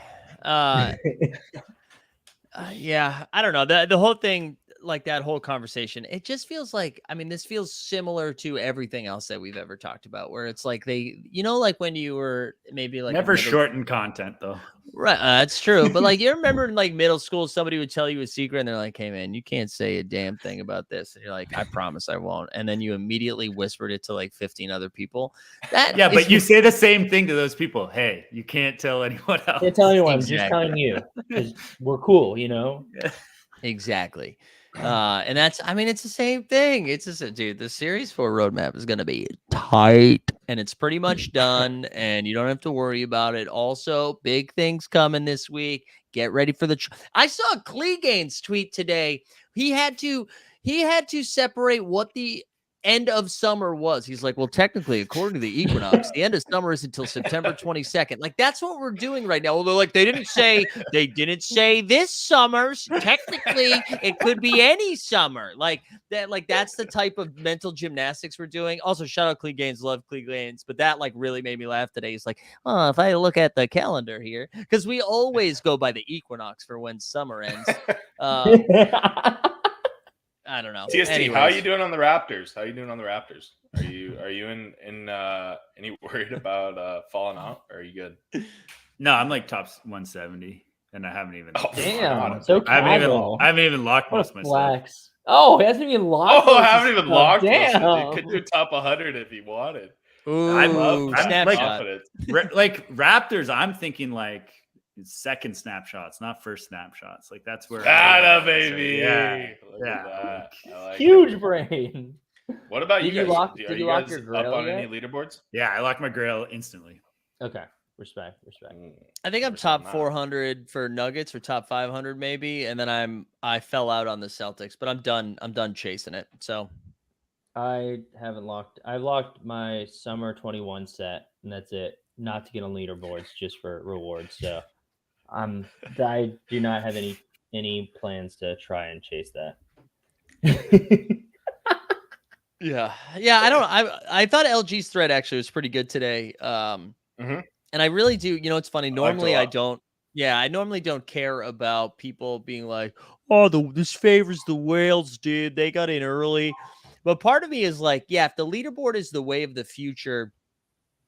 Yeah, I don't know. The whole thing, like that whole conversation, it just feels like, I mean, this feels similar to everything else that we've ever talked about, where it's like like when you were maybe like never shorten content though. Right, that's true. But like, you remember in like middle school, somebody would tell you a secret, and they're like, "Hey, man, you can't say a damn thing about this." And you're like, "I promise, I won't." And then you immediately whispered it to like 15 other people. But you say the same thing to those people. Hey, you can't tell anyone else. Can't tell anyone. Exactly. I'm just telling you because we're cool, you know. Exactly. And that's, I mean, it's the same thing. It's just, dude, the Series 4 roadmap is going to be tight, and it's pretty much done, and you don't have to worry about it. Also, big things coming this week. Get ready for I saw Clegane's tweet today. He had to separate what the end of summer was. He's like, well, technically, according to the equinox, the end of summer is until September 22nd. Like, that's what we're doing right now. Well, they're like, they didn't say this summer. Technically, it could be any summer. Like that. Like, that's the type of mental gymnastics we're doing. Also, shout out Cleganes, love Cleganes, but that like really made me laugh today. He's like, oh, if I look at the calendar here, because we always go by the equinox for when summer ends. I don't know. TST, Anyways. how are you doing on the Raptors? Are you in any worried about falling out? Or are you good? No, I'm like top 170, and I haven't even. Damn, so I haven't even locked most of my flex. Oh, he hasn't even locked. Oh, I haven't even locked. Damn, he could do top 100 if he wanted. Ooh, I'm snapshot. Like Raptors, I'm thinking like second snapshots, not first snapshots. Like that's where baby. Yeah. Like huge brain. What about you guys? Did you lock your Grail up on yet? any leaderboards? Yeah, I locked my Grail instantly. Okay. Respect. I think I'm top 400 for Nuggets, or top 500 maybe, and then I fell out on the Celtics, but I'm done chasing it. So I haven't locked. I've locked my summer 21 set, and that's it. Not to get on leaderboards, just for rewards. So I do not have any plans to try and chase that. Yeah. I thought LG's thread actually was pretty good today. And I really do. You know, it's funny. Normally I don't. Yeah, I normally don't care about people being like, "Oh, this favors the whales, dude. They got in early." But part of me is like, yeah, if the leaderboard is the way of the future,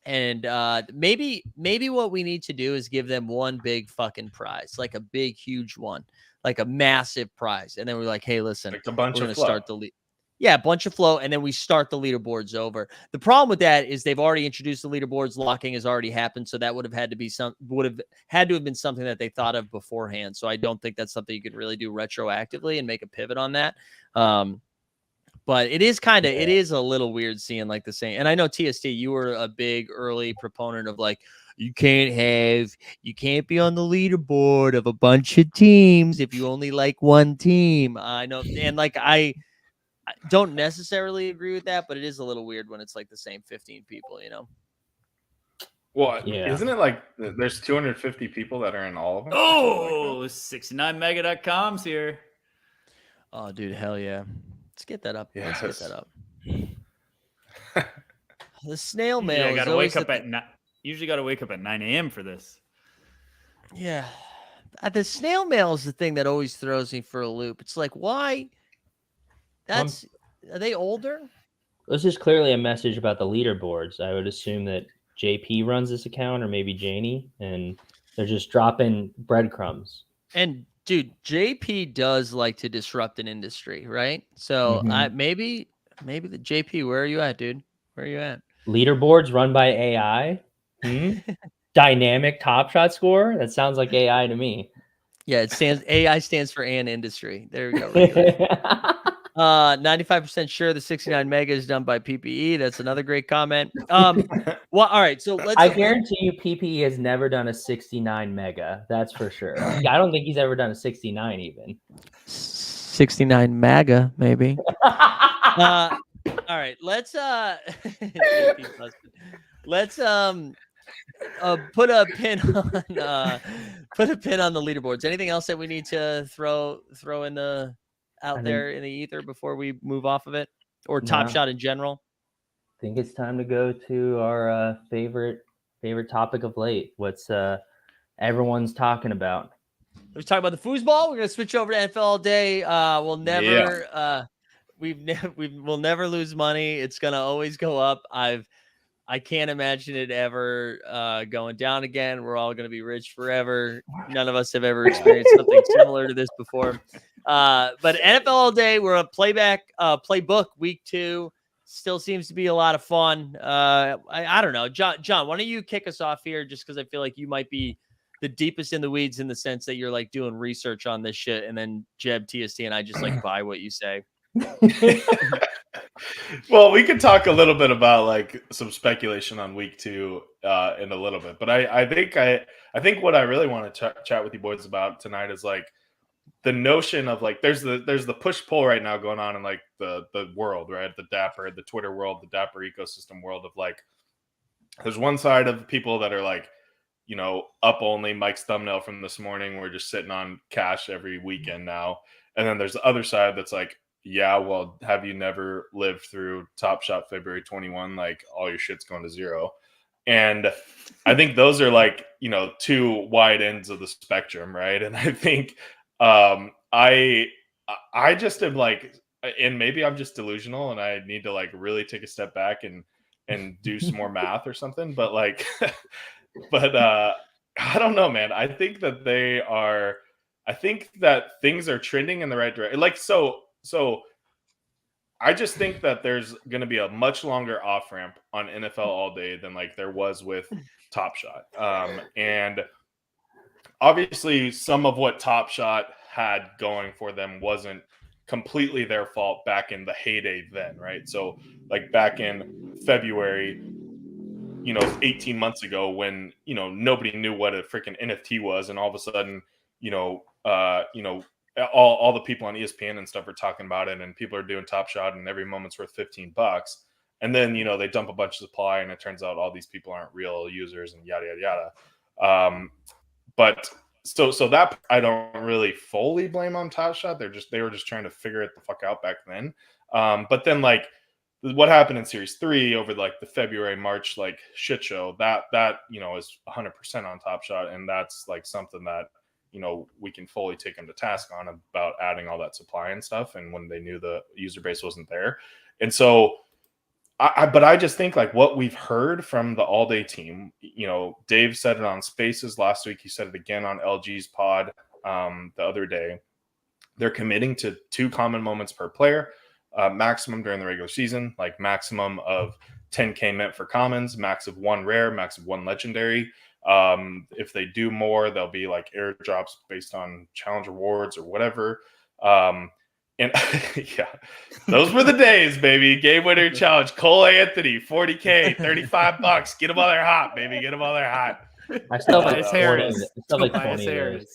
and maybe what we need to do is give them one big fucking prize, like a big, huge one, like a massive prize, and then we're like, hey, listen, like a bunch we're of gonna start the lead. Yeah, a bunch of flow, and then we start the leaderboards over. The problem with that is they've already introduced the leaderboards. Locking has already happened, so that would have had to have been something that they thought of beforehand. So I don't think that's something you could really do retroactively and make a pivot on that. But it is it is a little weird seeing like the same. And I know TST, you were a big early proponent of like, you can't be on the leaderboard of a bunch of teams if you only like one team. I know, and like I don't necessarily agree with that, but it is a little weird when it's like the same 15 people, you know? Well, isn't it like there's 250 people that are in all of them? Oh, 69mega.com's here. Oh, dude, hell yeah. Let's get that up. Yes. Let's get that up. The snail mail. Yeah, gotta wake up usually got to wake up at 9 a.m. for this. Yeah. The snail mail is the thing that always throws me for a loop. It's like, why? Are they older? This is clearly a message about the leaderboards. I would assume that JP runs this account, or maybe Janie, and they're just dropping breadcrumbs. And dude, JP does like to disrupt an industry, right? So maybe the JP, where are you at, dude? Where are you at? Leaderboards run by AI. Dynamic Top Shot score. That sounds like AI to me. Yeah, AI stands for an industry. There we go. Right 95% sure the 69 mega is done by PPE. That's another great comment. Well, all right. So I guarantee you PPE has never done a 69 mega. That's for sure. I don't think he's ever done a 69 even. 69 MAGA, maybe. All right. Let's let's put a pin on the leaderboards. Anything else that we need to throw in the there in the ether before we move off of it, or Top Shot in general? I think it's time to go to our favorite topic of late. What's everyone's talking about? Let's talk about the foosball. We're gonna switch over to NFL all day. We'll never we'll never lose money. It's gonna always go up. I can't imagine it ever going down again. We're all going to be rich forever. None of us have ever experienced something similar to this before. But NFL all day, we're a playbook week 2. Still seems to be a lot of fun. I don't know. John, why don't you kick us off here, just because I feel like you might be the deepest in the weeds in the sense that you're like doing research on this shit, and then Jeb, TST, and I just like buy what you say. Well, we could talk a little bit about like some speculation on week 2 in a little bit, but I think what I really want to chat with you boys about tonight is like the notion of like there's the push pull right now going on in like the world, right? The Twitter world, the Dapper ecosystem world of like there's one side of people that are like, you know, up only. Mike's thumbnail from this morning, we're just sitting on cash every weekend now, and then there's the other side that's like, yeah, well, have you never lived through Top Shot February 21? Like all your shit's going to zero. And I think those are like, you know, two wide ends of the spectrum, right? And I think I just am like, and maybe I'm just delusional and I need to like really take a step back and do some more math or something. But like, I don't know, man. I think that things are trending in the right direction. Like, so I just think that there's going to be a much longer off ramp on NFL all day than like there was with Top Shot. And obviously some of what Top Shot had going for them wasn't completely their fault back in the heyday then, right? So like back in February, you know, 18 months ago when, you know, nobody knew what a freaking NFT was. And all of a sudden, all the people on ESPN and stuff are talking about it, and people are doing Top Shot, and every moment's worth $15. And then, you know, they dump a bunch of supply, and it turns out all these people aren't real users, and yada yada yada. But so that I don't really fully blame on Top Shot. They were just trying to figure it the fuck out back then. But then like what happened in Series 3 over like the February March like shit show that you know is 100% on Top Shot, and that's like something that, you know, we can fully take them to task on about adding all that supply and stuff. And when they knew the user base wasn't there. And so, but I just think like what we've heard from the all day team, you know, Dave said it on Spaces last week. He said it again on LG's pod the other day. They're committing to 2 common moments per player, maximum during the regular season, like maximum of 10K mint for commons, max of 1 rare, max of 1 legendary. If they do more, there'll be like airdrops based on challenge rewards or whatever. And yeah, those were the days, baby. Game winner challenge. Cole Anthony, 40K, $35. Get them while they're hot, baby. Get them while they're hot. I still like Harris.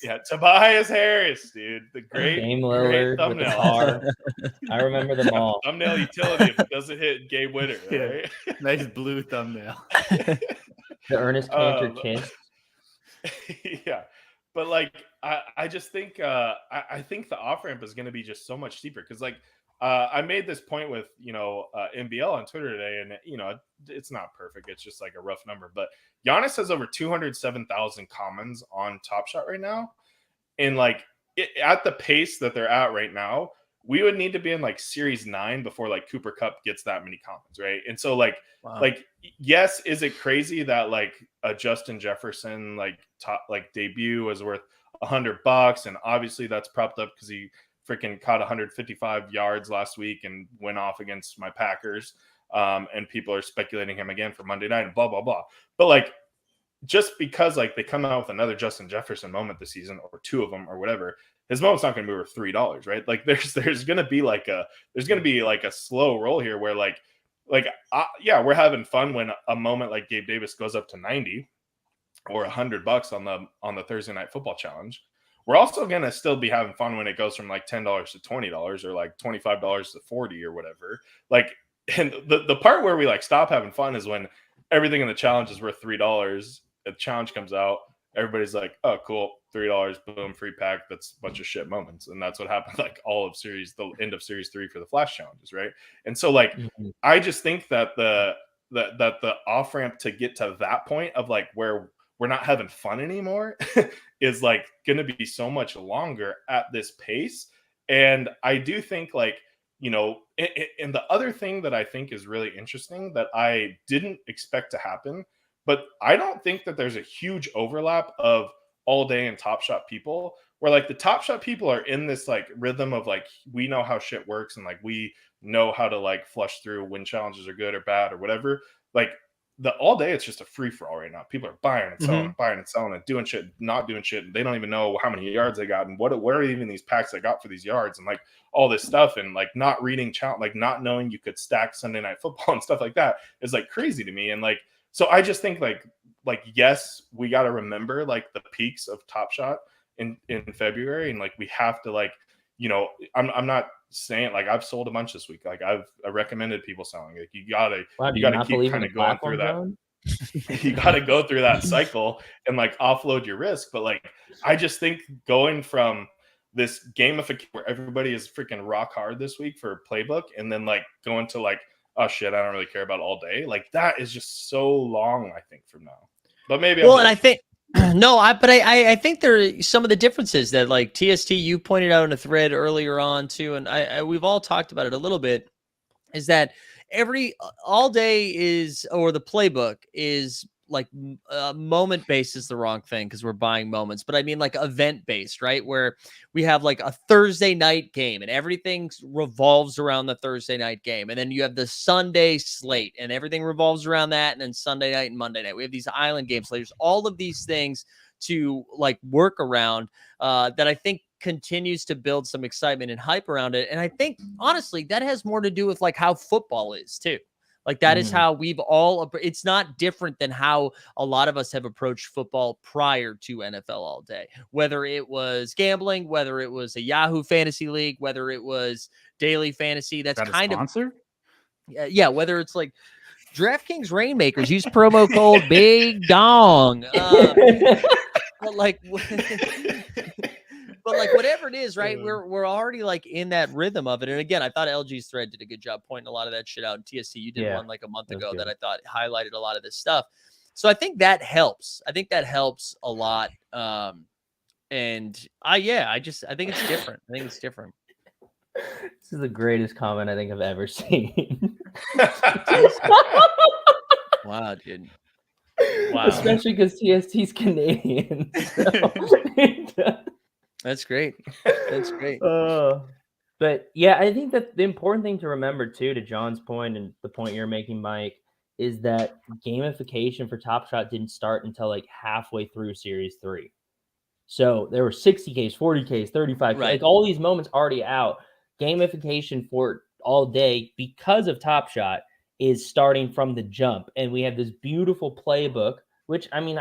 Yeah, Tobias Harris, dude. The great Game Lillard thumbnail. With the car. I remember them all. Thumbnail utility if it doesn't hit game winner. Right? Yeah. Nice blue thumbnail. The Ernest Cantor kiss. Yeah, but like I just think I think the off ramp is going to be just so much steeper because like I made this point with, you know, NBL on Twitter today, and you know it's not perfect, it's just like a rough number, but Giannis has over 207,000 commons on Top Shot right now, and like at the pace that they're at right now, we would need to be in like Series 9 before like Cooper Kupp gets that many commons, right? And so like like yes, is it crazy that like a Justin Jefferson like top like debut was worth $100, and obviously that's propped up because he freaking caught 155 yards last week and went off against my Packers, and people are speculating him again for Monday night and blah blah blah. But like just because like they come out with another Justin Jefferson moment this season, or two of them or whatever, his moment's not going to be worth $3, right? Like there's going to be like a slow roll here where yeah, we're having fun when a moment like Gabe Davis goes up to 90 or $100 on the Thursday Night Football Challenge. We're also going to still be having fun when it goes from like $10 to $20 or like $25 to $40 or whatever. Like, and the part where we like stop having fun is when everything in the challenge is worth $3. The challenge comes out, everybody's like, oh, cool, $3, boom, free pack. That's a bunch of shit moments. And that's what happened like the end of series 3 for the Flash challenges, right? And so like, I just think that the off ramp to get to that point of like where we're not having fun anymore is like going to be so much longer at this pace. And I do think like, you know, and the other thing that I think is really interesting that I didn't expect to happen, but I don't think that there's a huge overlap of All Day and Top Shot people, where like the Top Shot people are in this like rhythm of like, we know how shit works and like we know how to like flush through when challenges are good or bad or whatever. Like the All Day, it's just a free for all right now. People are buying and selling, buying and selling and doing shit, not doing shit. And they don't even know how many yards they got and what are even these packs they got for these yards and like all this stuff, and like not reading challenge, like not knowing you could stack Sunday Night Football and stuff like that is like crazy to me. And like, so I just think like yes, we got to remember like the peaks of Top Shot in February, and like we have to like, you know, I'm not saying like I've sold a bunch this week. Like I recommended people selling. Like you gotta keep kind of going through that. You gotta go through that cycle and like offload your risk. But like I just think going from this gamification where everybody is freaking rock hard this week for playbook, and then like going to like, oh shit, I don't really care about All Day. Like that is just so long, I think, from now. But maybe and I think no, I think there are some of the differences that like TST you pointed out in a thread earlier on too, and we've all talked about it a little bit, is that All Day is, or the playbook is like moment based is the wrong thing because we're buying moments, but I mean like event based, right? Where we have like a Thursday night game and everything revolves around the Thursday night game, and then you have the Sunday slate and everything revolves around that, and then Sunday night and Monday night we have these island games. So there's all of these things to like work around that I think continues to build some excitement and hype around it. And I think honestly that has more to do with like how football is too. Like that is how we've all, it's not different than how a lot of us have approached football prior to NFL All Day, whether it was gambling, whether it was a Yahoo fantasy league, whether it was daily fantasy. That's kind of, yeah, whether it's like DraftKings Rainmakers, use promo code Big Dong. But like, but like whatever it is, right? We're already like in that rhythm of it. And again, I thought LG's thread did a good job pointing a lot of that shit out. And TST, you did one like a month ago that I thought highlighted a lot of this stuff. So I think that helps. I think that helps a lot. And I think it's different. I think it's different. This is the greatest comment I think I've ever seen. Wow, dude. Wow. Especially because TST's Canadian. So. That's great. That's great. But yeah, I think that the important thing to remember too, to John's point and the point you're making, Mike, is that gamification for Top Shot didn't start until like halfway through Series 3. So there were 60Ks, 40Ks, 35Ks, right. Like all these moments already out. Gamification for All Day, because of Top Shot, is starting from the jump. And we have this beautiful playbook, which I mean,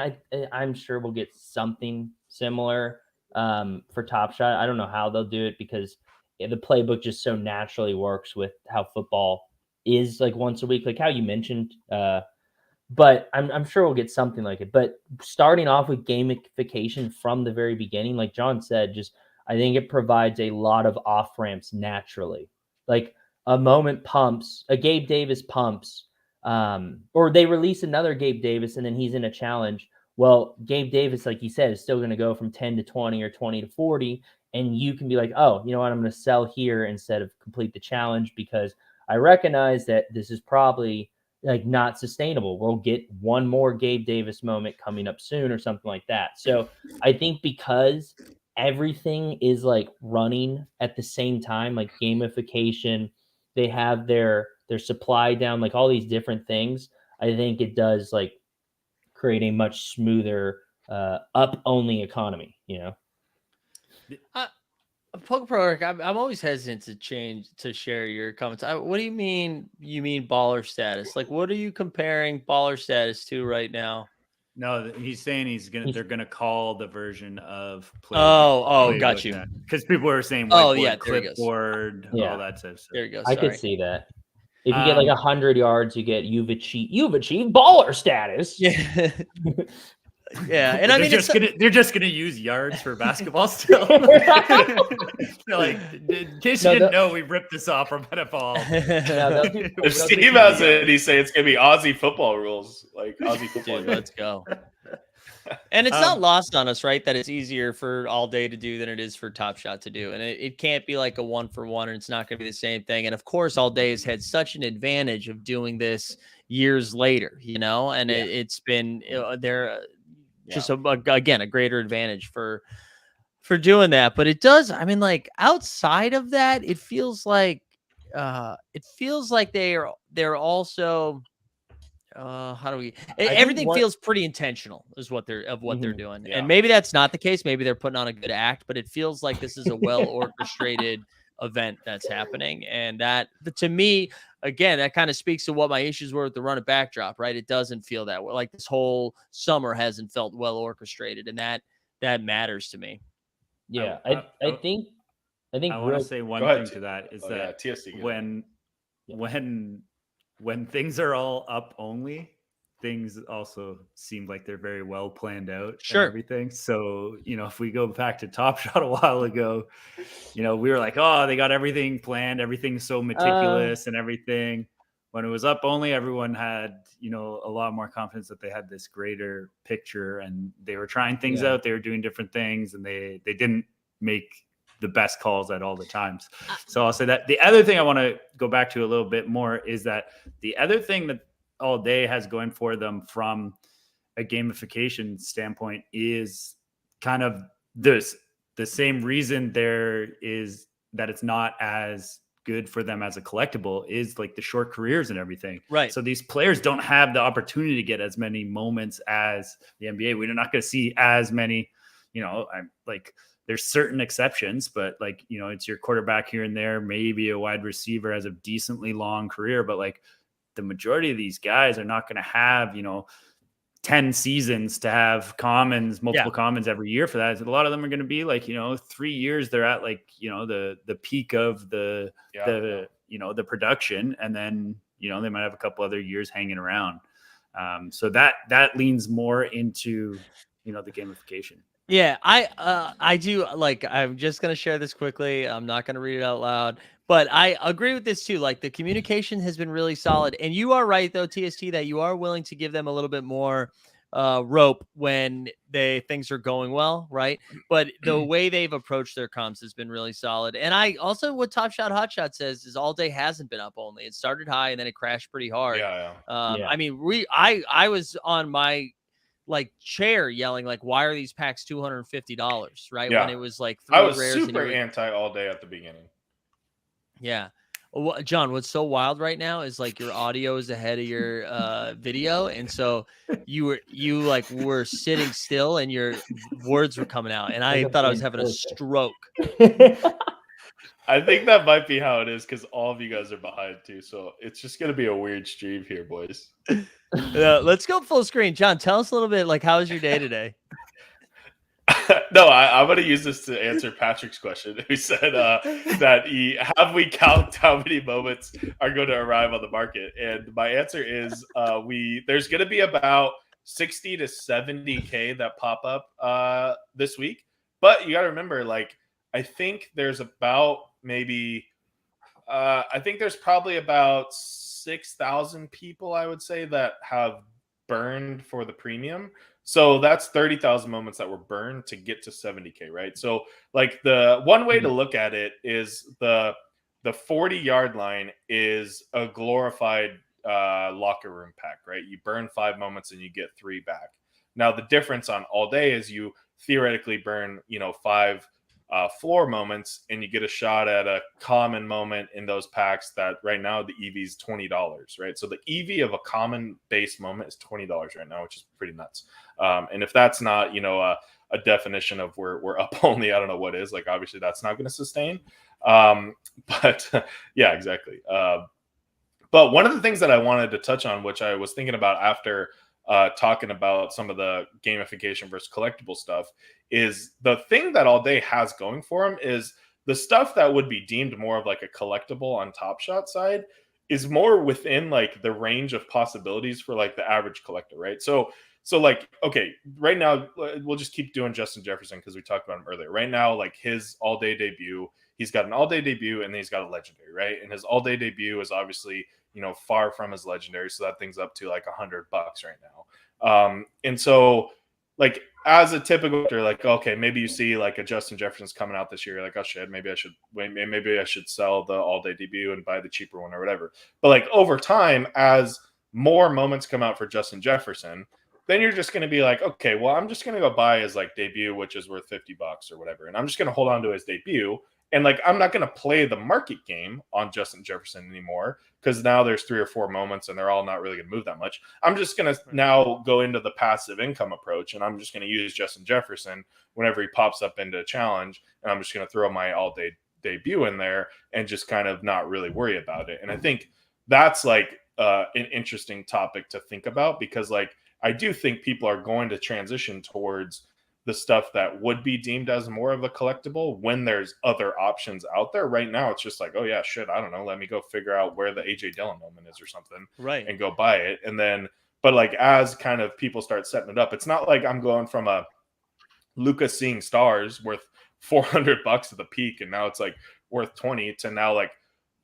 I'm sure we'll get something similar for Top Shot. I don't know how they'll do it because the playbook just so naturally works with how football is like once a week, like how you mentioned. But I'm sure we'll get something like it. But starting off with gamification from the very beginning, like John said, just I think it provides a lot of off ramps naturally. Like a moment pumps, a Gabe Davis pumps, or they release another Gabe Davis and then he's in a challenge. Well, Gabe Davis, like you said, is still going to go from 10 to 20 or 20 to 40. And you can be like, oh, you know what? I'm going to sell here instead of complete the challenge because I recognize that this is probably like not sustainable. We'll get one more Gabe Davis moment coming up soon or something like that. So I think because everything is like running at the same time, like gamification, they have their supply down, like all these different things. I think it does like create a much smoother up only economy. Poke Pro, I'm always hesitant to share your comments. What do you mean? You mean baller status? Like, what are you comparing baller status to right now? No, he's saying they're gonna call the version of got you. Because people are saying whiteboard, clipboard, all that stuff. There you go. I could see that. If you get like 100 yards, you get you've achieved baller status. Yeah. Yeah, and I mean, they're just gonna use yards for basketball still. Like, in case you didn't know, we ripped this off from NFL. If Steve has it, he say it's gonna be Aussie football rules, like Aussie football. Dude, let's go. And it's not lost on us, right? That it's easier for All Day to do than it is for Top Shot to do, and it can't be like a 1-for-1, and it's not going to be the same thing. And of course, All Day has had such an advantage of doing this years later, and it's been they're. Just again, a greater advantage for doing that. But it does, I mean, like outside of that, it feels like they're also everything feels pretty intentional is what they're doing. Yeah. And maybe that's not the case. Maybe they're putting on a good act, but it feels like this is a well orchestrated event that's happening. And that, to me, again, that kind of speaks to what my issues were with the run of backdrop, right? It doesn't feel that way. Like this whole summer hasn't felt well orchestrated, and that matters to me. Yeah, I think I want to say one thing to that is that TSC, when things are all up only, things also seem like they're very well planned out. Sure. And everything. So, if we go back to Top Shot a while ago, we were like, oh, they got everything planned. Everything's so meticulous and everything. When it was up only, everyone had, a lot more confidence that they had this greater picture and they were trying things out. They were doing different things and they didn't make the best calls at all the times. So I'll say that. The other thing I want to go back to a little bit more is that the other thing that All Day has going for them from a gamification standpoint is kind of the same reason there is that it's not as good for them as a collectible is like the short careers and everything. Right. So these players don't have the opportunity to get as many moments as the NBA. We're not going to see as many, I'm like, there's certain exceptions, but like, it's your quarterback here and there, maybe a wide receiver has a decently long career, but like, the majority of these guys are not going to have, 10 seasons to have multiple commons every year for that. A lot of them are going to be like, 3 years they're at like, the peak of the production. And then, they might have a couple other years hanging around. So that leans more into, the gamification. Yeah, I do. Like, I'm just going to share this quickly. I'm not going to read it out loud. But I agree with this too. Like the communication has been really solid. And you are right, though, TST, that you are willing to give them a little bit more rope when things are going well, right? But the way they've approached their comps has been really solid. And I also, what Top Shot Hot Shot says is All Day hasn't been up only. It started high and then it crashed pretty hard. I mean, I was on my chair yelling like, why are these packs $250, right? When it was like 3 I was rares super anti All Day at the beginning. Yeah. Well, John, what's so wild right now is like your audio is ahead of your video. And so you were sitting still and your words were coming out. And I thought I was having a stroke. I think that might be how it is because all of you guys are behind too. So it's just going to be a weird stream here, boys. Let's go full screen. John, tell us a little bit, like, how was your day today? No, I'm going to use this to answer Patrick's question. Who said that have we count how many moments are going to arrive on the market? And my answer is there's going to be about 60 to 70K that pop up this week. But you got to remember, like, I think there's about there's probably about 6,000 people, I would say, that have burned for the premium. So that's 30,000 moments that were burned to get to 70K, right? So like the one way to look at it is the 40-yard line is a glorified locker room pack, right? You burn 5 moments and you get 3 back. Now the difference on All Day is you theoretically burn, 5 floor moments, and you get a shot at a common moment in those packs that right now the EV is $20, right? So the EV of a common base moment is $20 right now, which is pretty nuts. And if that's not, a definition of we're up only, I don't know what is. Like, obviously that's not going to sustain. But yeah, exactly. But one of the things that I wanted to touch on, which I was thinking about after talking about some of the gamification versus collectible stuff, is the thing that All Day has going for him is the stuff that would be deemed more of like a collectible on Top Shot side is more within like the range of possibilities for like the average collector, right? So like, okay, right now we'll just keep doing Justin Jefferson because we talked about him earlier. Right now, like his All Day debut, he's got an All Day debut and then he's got a legendary, right? And his All Day debut is obviously, far from his legendary, so that thing's up to like $100 right now. And so like as a typical actor, like, okay, maybe you see like a Justin Jefferson's coming out this year, you're like, oh shit, maybe I should wait, maybe I should sell the All Day debut and buy the cheaper one or whatever. But like over time, as more moments come out for Justin Jefferson, then you're just going to be like, okay, well, I'm just going to go buy his like debut, which is worth $50 or whatever, and I'm just going to hold on to his debut. And like, I'm not going to play the market game on Justin Jefferson anymore because now there's 3 or 4 moments and they're all not really going to move that much. I'm just going to now go into the passive income approach, and I'm just going to use Justin Jefferson whenever he pops up into a challenge, and I'm just going to throw my All Day debut in there and just kind of not really worry about it. And I think that's like an interesting topic to think about, because like I do think people are going to transition towards the stuff that would be deemed as more of a collectible when there's other options out there. Right now, it's just like, oh yeah, shit, I don't know, let me go figure out where the AJ Dillon moment is or something, right, and go buy it. And then, but like as kind of people start setting it up, it's not like I'm going from a Lucas Seeing Stars worth $400 at the peak, and now it's like worth 20 to now like,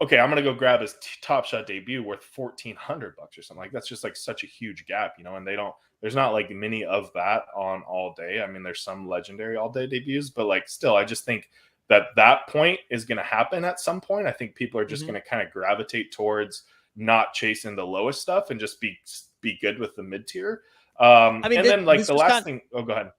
okay, I'm gonna go grab his Top Shot debut worth $1,400 or something. Like that's just like such a huge gap, and there's not like many of that on All Day. I mean, there's some legendary All Day debuts, but like still, I just think that point is going to happen at some point. I think people are just going to kind of gravitate towards not chasing the lowest stuff and just be good with the mid tier. I mean, and then like the last thing. Oh, go ahead.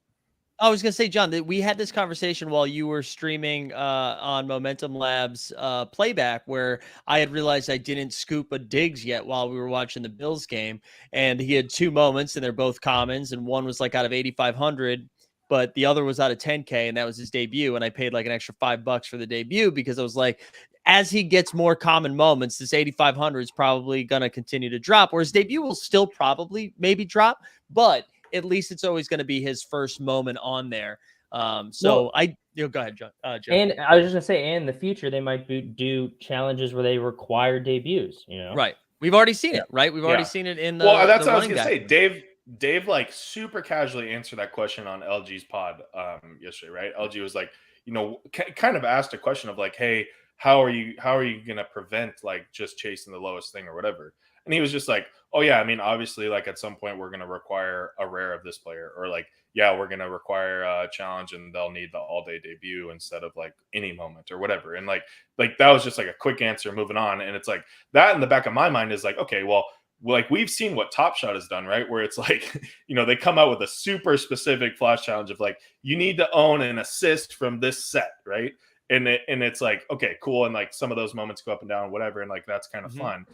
I was going to say, John, that we had this conversation while you were streaming on Momentum Labs playback, where I had realized I didn't scoop a Diggs yet while we were watching the Bills game. And he had 2 moments, and they're both commons. And one was like out of 8,500, but the other was out of 10K, and that was his debut. And I paid like an extra $5 for the debut because I was like, as he gets more common moments, this 8,500 is probably going to continue to drop, or his debut will still probably maybe drop, but at least it's always going to be his first moment on there. Go ahead, John. Joe. And I was just going to say, in the future, they might do challenges where they require debuts, Right. We've already seen it, right? We've already seen it in the. Well, that's what I was going to say. Dave like super casually answered that question on LG's pod yesterday, right? LG was like, kind of asked a question of like, hey, how are you going to prevent like just chasing the lowest thing or whatever? And he was just like, oh yeah, I mean, obviously, like at some point we're going to require a rare of this player, or like, yeah, we're going to require a challenge and they'll need the All Day debut instead of like any moment or whatever. And like that was just like a quick answer, moving on. And it's like that in the back of my mind is like, okay, well, like we've seen what Top Shot has done, right? Where it's like, they come out with a super specific flash challenge of like, you need to own an assist from this set, right? And it's like, okay, cool. And like some of those moments go up and down, whatever. And like, that's kind of fun.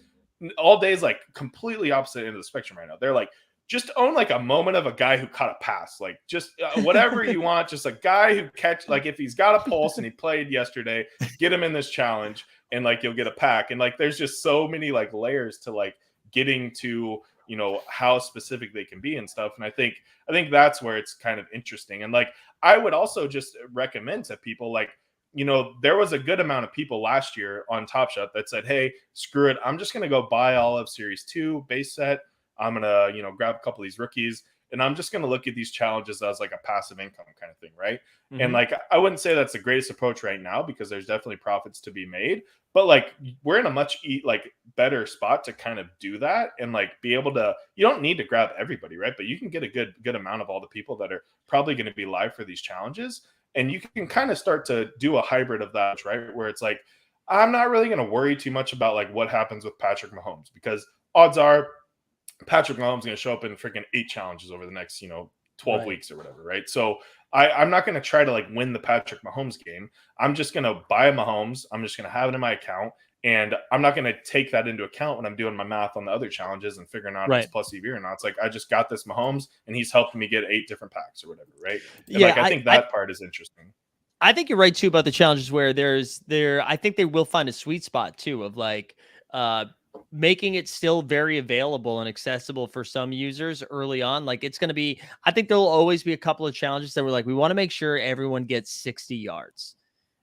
All Day is like completely opposite end of the spectrum right now. They're like, just own like a moment of a guy who caught a pass, like just whatever you want, just a guy who like if he's got a pulse and he played yesterday, get him in this challenge and like you'll get a pack. And like there's just so many like layers to like getting to how specific they can be and stuff. And I think that's where it's kind of interesting. And like I would also just recommend to people like, there was a good amount of people last year on Top Shot that said, hey, screw it, I'm just going to go buy all of Series 2 base set. I'm going to, grab a couple of these rookies, and I'm just going to look at these challenges as like a passive income kind of thing, right? And like, I wouldn't say that's the greatest approach right now because there's definitely profits to be made. But like, we're in a much better spot to kind of do that and like be able to, you don't need to grab everybody, right? But you can get a good amount of all the people that are probably going to be live for these challenges. And you can kind of start to do a hybrid of that, right? Where it's like, I'm not really going to worry too much about like what happens with Patrick Mahomes, because odds are Patrick Mahomes is going to show up in freaking 8 challenges over the next, 12 weeks or whatever, right? So I'm not going to try to like win the Patrick Mahomes game. I'm just going to buy Mahomes. I'm just going to have it in my account. And I'm not going to take that into account when I'm doing my math on the other challenges and figuring out if it's plus EV or not. It's like, I just got this Mahomes and he's helping me get 8 different packs or whatever. Right. And yeah. like, I think that part is interesting. I think you're right too about the challenges where I think they will find a sweet spot too of like, making it still very available and accessible for some users early on. Like it's going to be, I think there'll always be a couple of challenges that we're like, we want to make sure everyone gets 60 yards.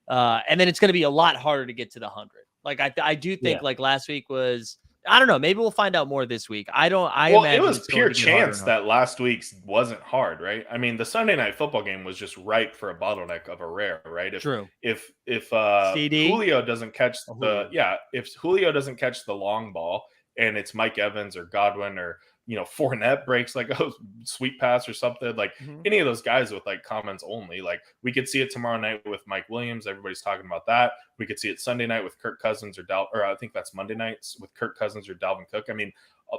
And then it's going to be a lot harder to get to the 100. Like I do think like last week was, I don't know, maybe we'll find out more this week. It was pure chance that last week's wasn't hard, right? I mean, the Sunday Night Football game was just ripe for a bottleneck of a rare, right? If Julio doesn't catch if Julio doesn't catch the long ball and it's Mike Evans or Godwin or Fournette breaks like a sweet pass or something, like any of those guys with like comments only, like we could see it tomorrow night with Mike Williams. Everybody's talking about that. We could see it Sunday night with Kirk Cousins or I think that's Monday nights with Kirk Cousins or Dalvin Cook. I mean,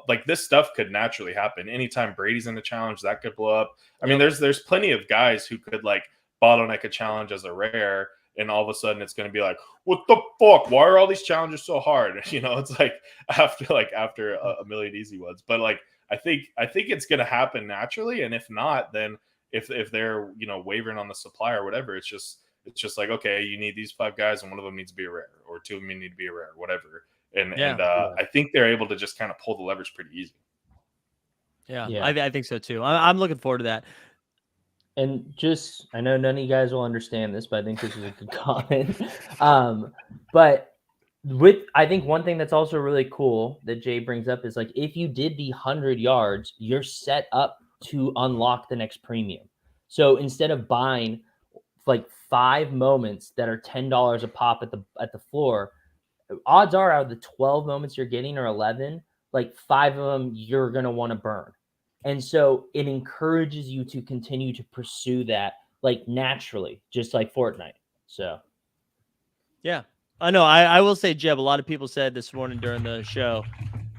like this stuff could naturally happen. Anytime Brady's in the challenge, that could blow up. I mean, there's plenty of guys who could like bottleneck a challenge as a rare. And all of a sudden it's going to be like, what the fuck? Why are all these challenges so hard? It's like after a million easy ones. But like, I think it's going to happen naturally. And if not, then if they're, wavering on the supply or whatever, it's just like, okay, you need these 5 guys and one of them needs to be a rare or 2 of them need to be a rare, whatever. And I think they're able to just kind of pull the leverage pretty easy. Yeah. I think so too. I'm looking forward to that. And just, I know none of you guys will understand this, but I think this is a good comment. But I think one thing that's also really cool that Jay brings up is like, if you did the 100 yards, you're set up to unlock the next premium. So instead of buying like 5 moments that are $10 a pop at the floor, odds are out of the 12 moments you're getting or 11, like 5 of them you're going to want to burn. And so it encourages you to continue to pursue that like naturally, just like Fortnite. So, yeah. I know. I will say, Jeb, a lot of people said this morning during the show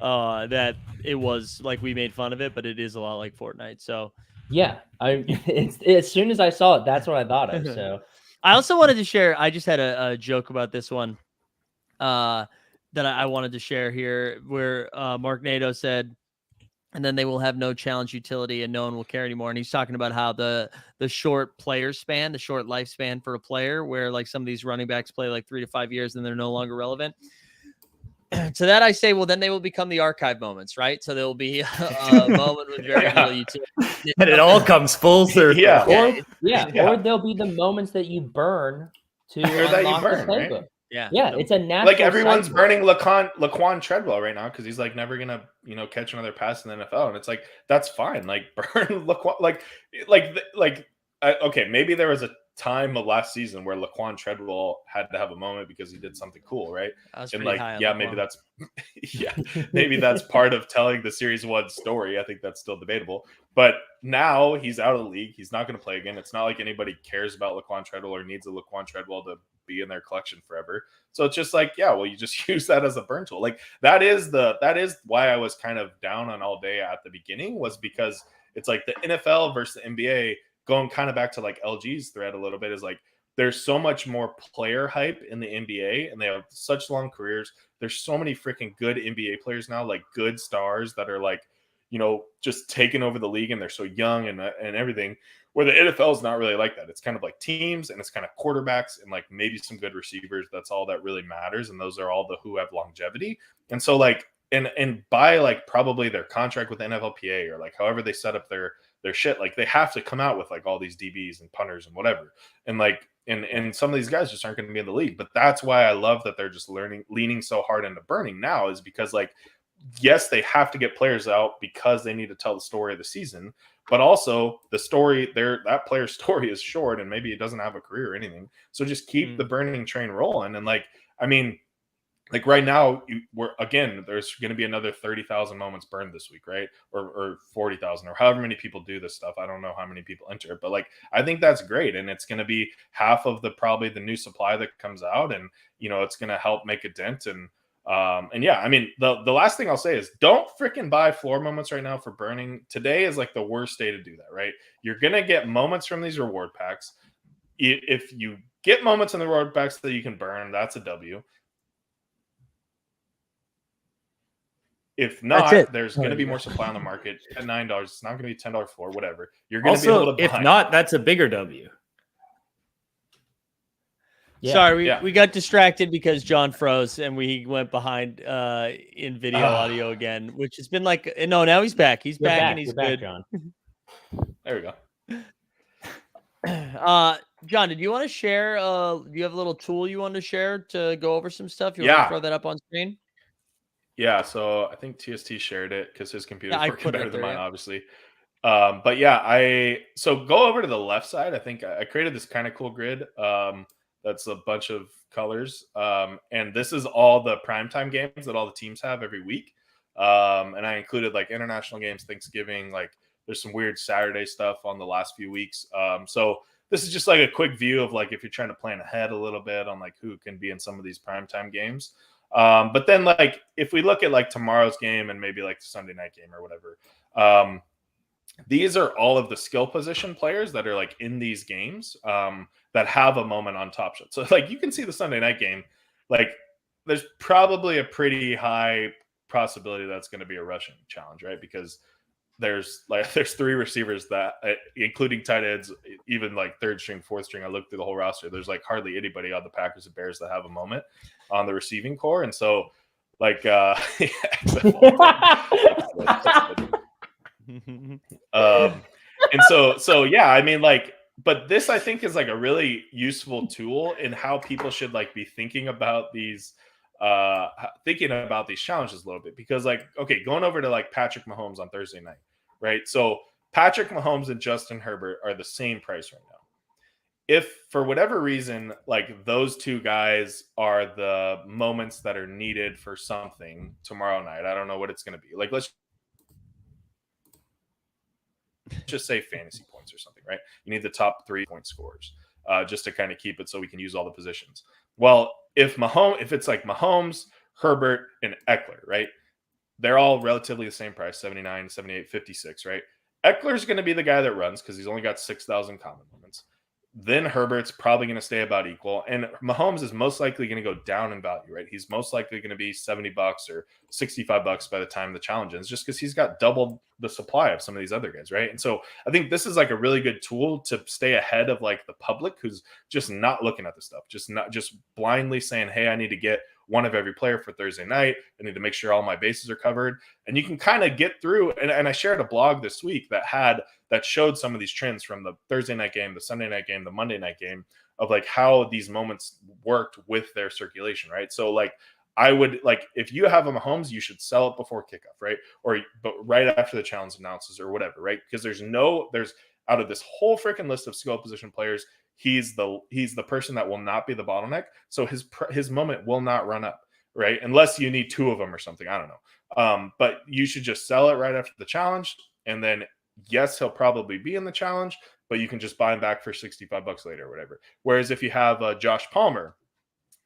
that it was like we made fun of it, but it is a lot like Fortnite. So yeah, as soon as I saw it, that's what I thought of. So I also wanted to share. I just had a joke about this one that I wanted to share here, where Mark Nato said, and then they will have no challenge utility and no one will care anymore. And he's talking about how the short player span, the short lifespan for a player, where like some of these running backs play like 3 to 5 years and they're no longer relevant. To that I say, well, then they will become the archive moments, right? So there will be a moment with very little utility. And it all comes full circle. Or there'll be the moments that you burn to unlock the playbook. Right? Yeah, it's a natural. Like everyone's burning Laquan Treadwell right now because he's like never gonna catch another pass in the NFL, and it's like that's fine. Like burn Laquan, okay, maybe there was a time of last season where Laquan Treadwell had to have a moment because he did something cool, right? And like, maybe that's maybe that's part of telling the Series 1 story. I think that's still debatable. But now he's out of the league. He's not going to play again. It's not like anybody cares about Laquan Treadwell or needs a Laquan Treadwell to be in their collection forever. So it's just like, you just use that as a burn tool. Like that is why I was kind of down on all day at the beginning, was because it's like the NFL versus the NBA, going kind of back to like LG's thread a little bit, is like there's so much more player hype in the NBA and they have such long careers. There's so many freaking good NBA players now, like good stars that are like, just taking over the league, and they're so young and everything, where the NFL is not really like that. It's kind of like teams and it's kind of quarterbacks and like maybe some good receivers. That's all that really matters. And those are all the who have longevity. And so like, and by like probably their contract with NFLPA or like however they set up their shit, like they have to come out with like all these DBs and punters and whatever. And like, and some of these guys just aren't going to be in the league. But that's why I love that they're just leaning so hard into burning now, is because like, yes, they have to get players out because they need to tell the story of the season, but also the story that player's story is short and maybe it doesn't have a career or anything. So just keep the burning train rolling. And like, I mean, like right now, there's going to be another 30,000 moments burned this week, right? Or 40,000 or however many people do this stuff. I don't know how many people enter it, but like, I think that's great. And it's going to be half of probably the new supply that comes out, and, it's going to help make a dent. And And yeah, I mean, the last thing I'll say is don't freaking buy floor moments right now for burning. Today is like the worst day to do that, right? You're going to get moments from these reward packs. If you get moments in the reward packs that you can burn, that's a W. If not, there's going to be more supply on the market at $9. It's not going to be $10 floor, whatever. You're going to be able to buy. If not, that's a bigger W. Yeah. Sorry, we got distracted because John froze and we went behind in video audio again, which has been like, no, now he's back. He's back and he's good. John. There we go. John, did you want to share? Do you have a little tool you want to share to go over some stuff? You want to throw that up on screen? Yeah, so I think TST shared it because his computer's working better than mine, obviously. But yeah, so go over to the left side. I think I created this kind of cool grid. That's a bunch of colors. And this is all the primetime games that all the teams have every week. And I included like international games, Thanksgiving, like there's some weird Saturday stuff on the last few weeks. So this is just like a quick view of like if you're trying to plan ahead a little bit on like who can be in some of these primetime games. But then like if we look at like tomorrow's game and maybe like the Sunday night game or whatever, these are all of the skill position players that are like in these games that have a moment on Top Shot. So like you can see the Sunday night game, like there's probably a pretty high possibility that's going to be a rushing challenge, right? Because there's 3 receivers that, including tight ends, even like third string, fourth string. I looked through the whole roster. There's like hardly anybody on the Packers and Bears that have a moment on the receiving core. And so like, and so yeah, I mean like, but this I think is like a really useful tool in how people should like be thinking about these challenges a little bit, because like, okay, going over to like Patrick Mahomes on Thursday night, right? So Patrick Mahomes and Justin Herbert are the same price right now. If for whatever reason, like those two guys are the moments that are needed for something tomorrow night, I don't know what it's going to be. Like, let's just say fantasy points or something, right? You need the top 3 point scorers just to kind of keep it so we can use all the positions. Well, if it's like Mahomes, Herbert, and Eckler, right? They're all relatively the same price, 79, 78, 56, right? Eckler's going to be the guy that runs because he's only got 6,000 common moments. Then Herbert's probably going to stay about equal. And Mahomes is most likely going to go down in value, right? He's most likely going to be $70 or $65 by the time the challenge ends, just because he's got double the supply of some of these other guys, right? And so I think this is like a really good tool to stay ahead of like the public who's just not looking at the stuff, just blindly saying, hey, I need to get one of every player for Thursday night. I need to make sure all my bases are covered. And you can kind of get through. And I shared a blog this week that showed some of these trends from the Thursday night game, the Sunday night game, the Monday night game, of like how these moments worked with their circulation, right? So like I would like, if you have a Mahomes, you should sell it before kickoff, right? But right after the challenge announces or whatever, right? Because there's out of this whole freaking list of skill position players, he's the person that will not be the bottleneck. So his moment will not run up, right? Unless you need 2 of them or something. I don't know. But you should just sell it right after the challenge. And then, yes, he'll probably be in the challenge, but you can just buy him back for $65 later or whatever. Whereas if you have Josh Palmer,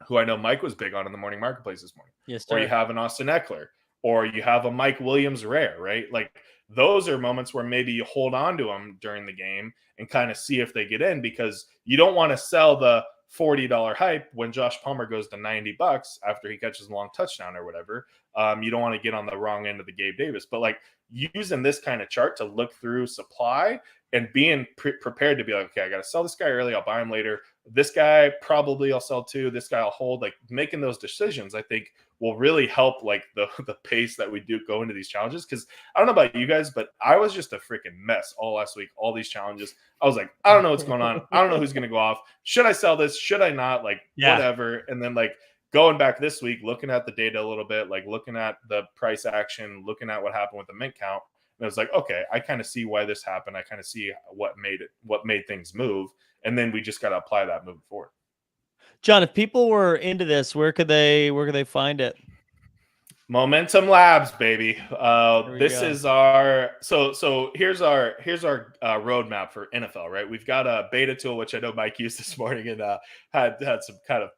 who I know Mike was big on in the morning marketplace this morning, yes, or you have an Austin Eckler, or you have a Mike Williams rare, right? Like those are moments where maybe you hold on to them during the game and kind of see if they get in, because you don't want to sell the $40 hype when Josh Palmer goes to $90 after he catches a long touchdown or whatever. You don't want to get on the wrong end of the Gabe Davis, but like using this kind of chart to look through supply and being prepared to be like, okay, I got to sell this guy early. I'll buy him later. This guy probably I'll sell too. This guy I'll hold. Like making those decisions, I think will really help like the pace that we do go into these challenges. Because I don't know about you guys, but I was just a freaking mess all last week. All these challenges, I was like, I don't know what's going on. I don't know who's going to go off. Should I sell this? Should I not? Like whatever. And then like going back this week, looking at the data a little bit, like looking at the price action, looking at what happened with the mint count. And I was like, okay, I kind of see why this happened. I kind of see what made things move. And then we just got to apply that moving forward. John, if people were into this, where could they find it? Momentum Labs, baby. This go. is our so here's our roadmap for NFL, right? We've got a beta tool, which I know Mike used this morning, and had some kind of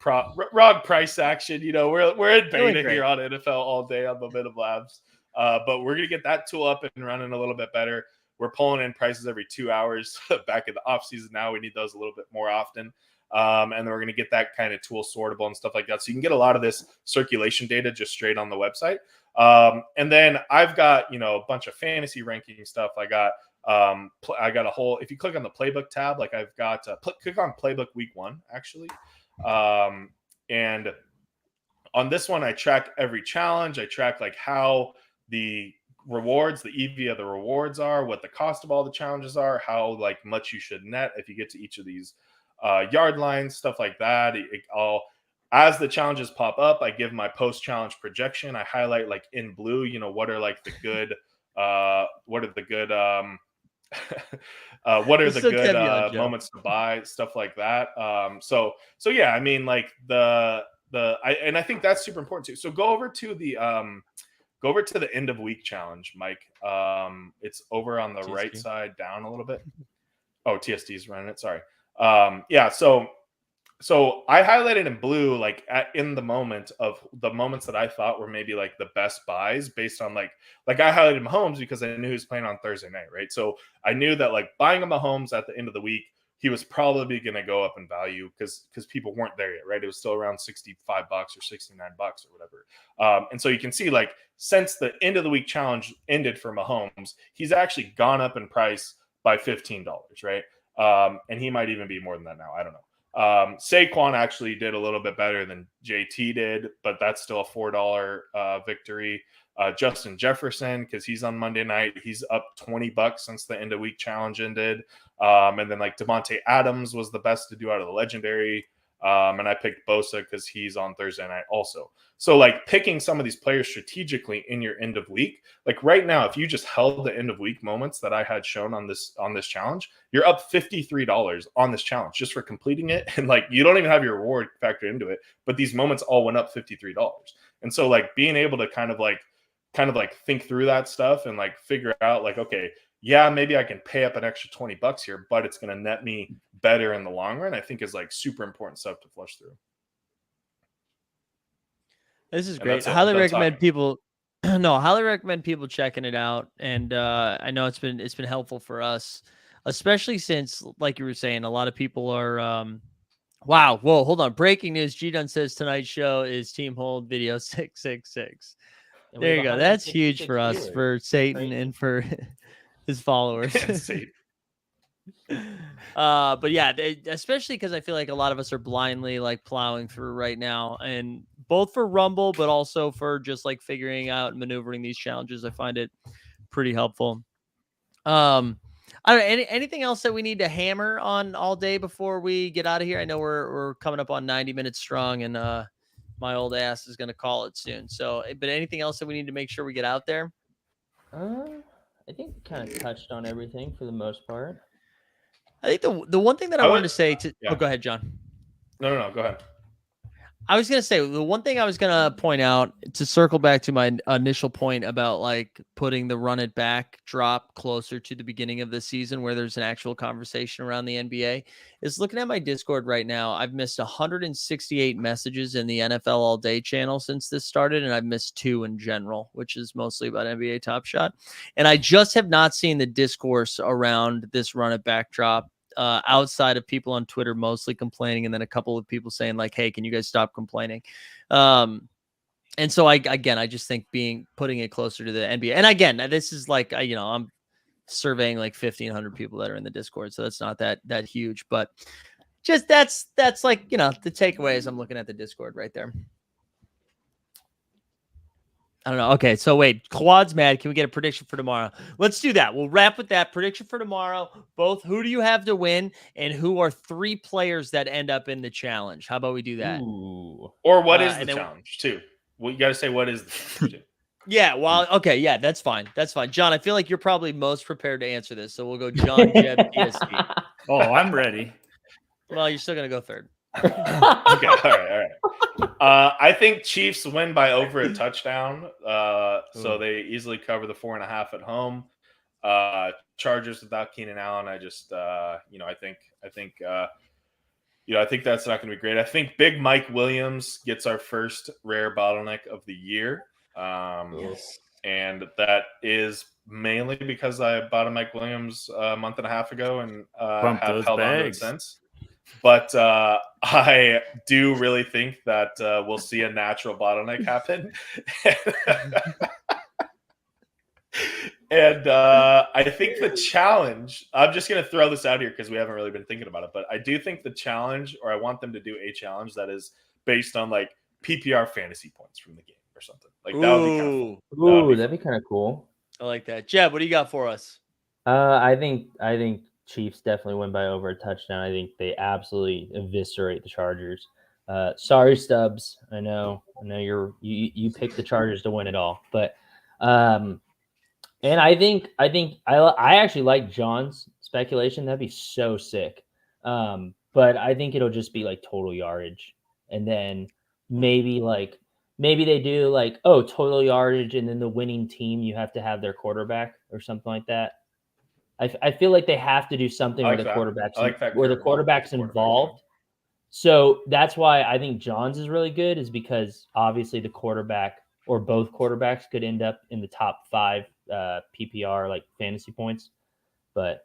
wrong price action. You know, we're in beta here on NFL all day on Momentum Labs, but we're gonna get that tool up and running a little bit better. We're pulling in prices every 2 hours. Back in the off season, now we need those a little bit more often. And then we're going to get that kind of tool sortable and stuff like that. So you can get a lot of this circulation data just straight on the website. And then I've got, you know, a bunch of fantasy ranking stuff. I got a whole, if you click on the playbook tab, like I've got, click on playbook week 1, actually. And on this one, I track every challenge. I track like how the rewards, the EV of the rewards are, what the cost of all the challenges are, how like much you should net if you get to each of these yard lines, stuff like that. As the challenges pop up, I give my post challenge projection. I highlight like in blue, you know, what are like the good moments to buy, stuff like that. So yeah, I mean, like I think that's super important too. So go over to the end of week challenge, Mike. It's over on the TSD. Right side down a little bit. Oh, TSD's running it. Sorry. Yeah. So I highlighted in blue, like in the moment of the moments that I thought were maybe like the best buys based on like I highlighted Mahomes because I knew he was playing on Thursday night. Right. So I knew that like buying a Mahomes at the end of the week, he was probably going to go up in value because people weren't there yet. Right. It was still around $65 or $69 or whatever. And so you can see like since the end of the week challenge ended for Mahomes, he's actually gone up in price by $15. Right. And he might even be more than that now. I don't know. Saquon actually did a little bit better than JT did, but that's still a $4 victory. Justin Jefferson, because he's on Monday night, he's up $20 since the end of week challenge ended. And then like Devontae Adams was the best to do out of the legendary. And I picked Bosa because he's on Thursday night also. So like picking some of these players strategically in your end of week, like right now, if you just held the end of week moments that I had shown on this challenge, you're up $53 on this challenge just for completing it. And like, you don't even have your reward factored into it, but these moments all went up $53. And so like being able to kind of like think through that stuff and like figure out like, okay, yeah, maybe I can pay up an extra $20 here, but it's going to net me better in the long run, I think is like super important stuff to flush through. This is great. Highly recommend people. No, highly recommend people checking it out. And I know it's been helpful for us, especially since, like you were saying, a lot of people are. Wow. Whoa. Hold on. Breaking news. G Dunn says tonight's show is Team Hold video 666. There you go. That's huge for us, viewers. For Satan, and for his followers. But yeah, especially because I feel like a lot of us are blindly like plowing through right now, and both for Rumble, but also for just like figuring out and maneuvering these challenges. I find it pretty helpful. I don't know, anything else that we need to hammer on all day before we get out of here? I know we're coming up on 90 minutes strong, and my old ass is going to call it soon. So, but anything else that we need to make sure we get out there? I think we kind of touched on everything for the most part. I think the one thing that I wanted to say to oh, go ahead, John. No, go ahead. I was going to say the one thing I was going to point out to circle back to my initial point about like putting the run it back drop closer to the beginning of the season where there's an actual conversation around the NBA is looking at my Discord right now. I've missed 168 messages in the NFL All Day channel since this started, and I've missed 2 in general, which is mostly about NBA Top Shot. And I just have not seen the discourse around this run it back drop. Outside of people on Twitter mostly complaining, and then a couple of people saying like, "Hey, can you guys stop complaining?" And so I just think putting it closer to the NBA. And again, this is like I'm surveying like 1,500 people that are in the Discord, so that's not that huge. But just that's like the takeaways. I'm looking at the Discord right there. I don't know. Okay, so wait, Quad's mad. Can we get a prediction for tomorrow? Let's do that. We'll wrap with that prediction for tomorrow. Both who do you have to win, and who are 3 players that end up in the challenge? How about we do that? Ooh. Or what is the challenge too? Well, you got to say what is the challenge. Yeah. Well, okay. Yeah, that's fine. That's fine. John, I feel like you're probably most prepared to answer this, so we'll go John, Jeb, TSD. Oh, I'm ready. Well, you're still gonna go third. Okay. All right. I think Chiefs win by over a touchdown. So they easily cover the 4.5 at home. Chargers without Keenan Allen. I just, I think that's not going to be great. I think Big Mike Williams gets our first rare bottleneck of the year. Yes. And that is mainly because I bought a Mike Williams a month and a half ago and have held on to it since. But I do really think that we'll see a natural bottleneck happen. And I think the challenge, I'm just going to throw this out here because we haven't really been thinking about it, but I do think the challenge, or I want them to do a challenge that is based on like PPR fantasy points from the game or something. Like that would be kind of fun. That'd be kind of cool. I like that. Jeb, what do you got for us? I think Chiefs definitely win by over a touchdown. I think they absolutely eviscerate the Chargers. Sorry, Stubbs. I know you picked the Chargers to win it all, but and I think I actually like John's speculation. That'd be so sick. But I think it'll just be like total yardage, and then maybe they do like total yardage, and then the winning team you have to have their quarterback or something like that. I feel like they have to do something where the quarterback's involved. So that's why I think John's is really good, is because obviously the quarterback or both quarterbacks could end up in the top 5 PPR like fantasy points. But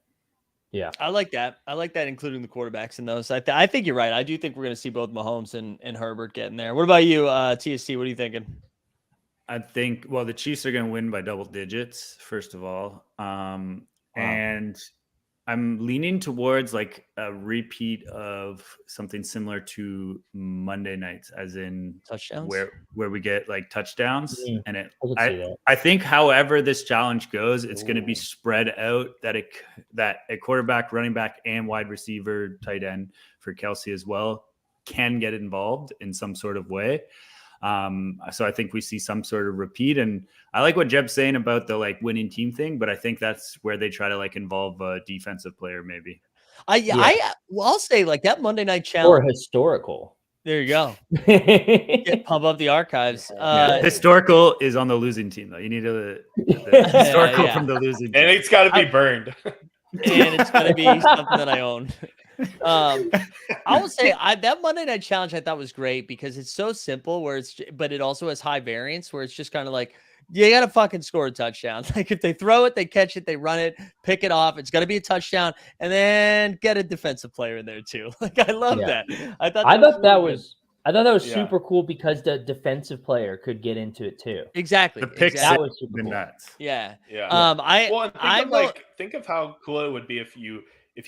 yeah, I like that. I like that, including the quarterbacks in those. I think you're right. I do think we're going to see both Mahomes and Herbert getting there. What about you, TSC? What are you thinking? I think, well, the Chiefs are going to win by double digits, first of all. And I'm leaning towards like a repeat of something similar to Monday nights, as in touchdowns, where we get like touchdowns. And I think, however this challenge goes, it's going to be spread out that a quarterback, running back, and wide receiver, tight end for Kelsey as well can get involved in some sort of way. So I think we see some sort of repeat, and I like what Jeb's saying about the like winning team thing, but I think that's where they try to like involve a defensive player maybe. I'll say like that Monday night challenge or historical. There you go. Pump up the archives. Historical is on the losing team though. You need the historical from the losing team. And it's got to be burned. And it's going to be something that I own. I will say that Monday night challenge I thought was great because it's so simple but it also has high variance where it's just kind of like, you got to fucking score a touchdown. Like if they throw it, they catch it, they run it, pick it off. It's going to be a touchdown, and then get a defensive player in there too. Like I love that. I thought that was super cool because the defensive player could get into it too. Exactly. The pick that was super cool. Yeah. Think of how cool it would be if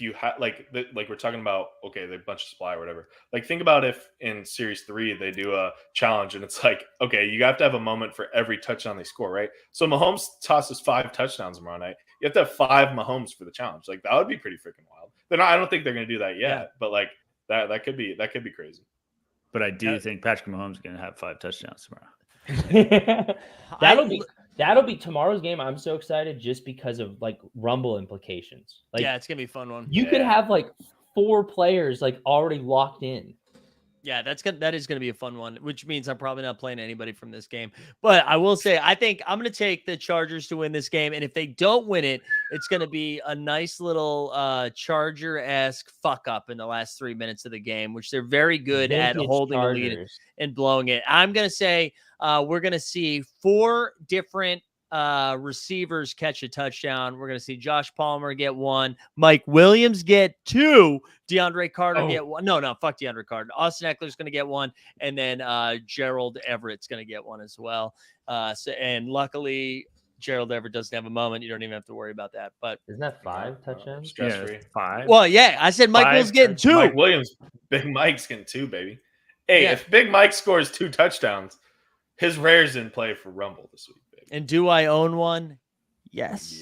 you had like we're talking about, okay, the bunch of supply or whatever. Like think about if in series 3 they do a challenge and it's like, okay, you have to have a moment for every touchdown they score, right? So Mahomes tosses 5 touchdowns tomorrow night. You have to have 5 Mahomes for the challenge. Like that would be pretty freaking wild. I don't think they're going to do that yet, but like that could be crazy. But I do think Patrick Mahomes is going to have 5 touchdowns tomorrow. That'll be tomorrow's game. I'm so excited just because of like Rumble implications. Like, yeah, it's gonna be a fun one. You could have like 4 players like already locked in. Yeah, that is gonna be a fun one, which means I'm probably not playing anybody from this game. But I will say, I think I'm gonna take the Chargers to win this game, and if they don't win it, it's gonna be a nice little Charger-esque fuck up in the last 3 minutes of the game, which they're very good at holding the lead and blowing it. I'm gonna say we're gonna see 4 different receivers catch a touchdown. We're going to see Josh Palmer get 1, Mike Williams get 2, DeAndre Carter get 1. No, fuck DeAndre Carter. Austin Eckler's going to get 1, and then Gerald Everett's going to get 1 as well. And luckily, Gerald Everett doesn't have a moment. You don't even have to worry about that. But isn't that 5 touchdowns? Stress-free. 5. Well, yeah, I said Mike Williams getting 2. Mike Williams, Big Mike's getting 2, baby. Hey, if Big Mike scores 2 touchdowns, his rare's in play for Rumble this week. And do I own one? Yes.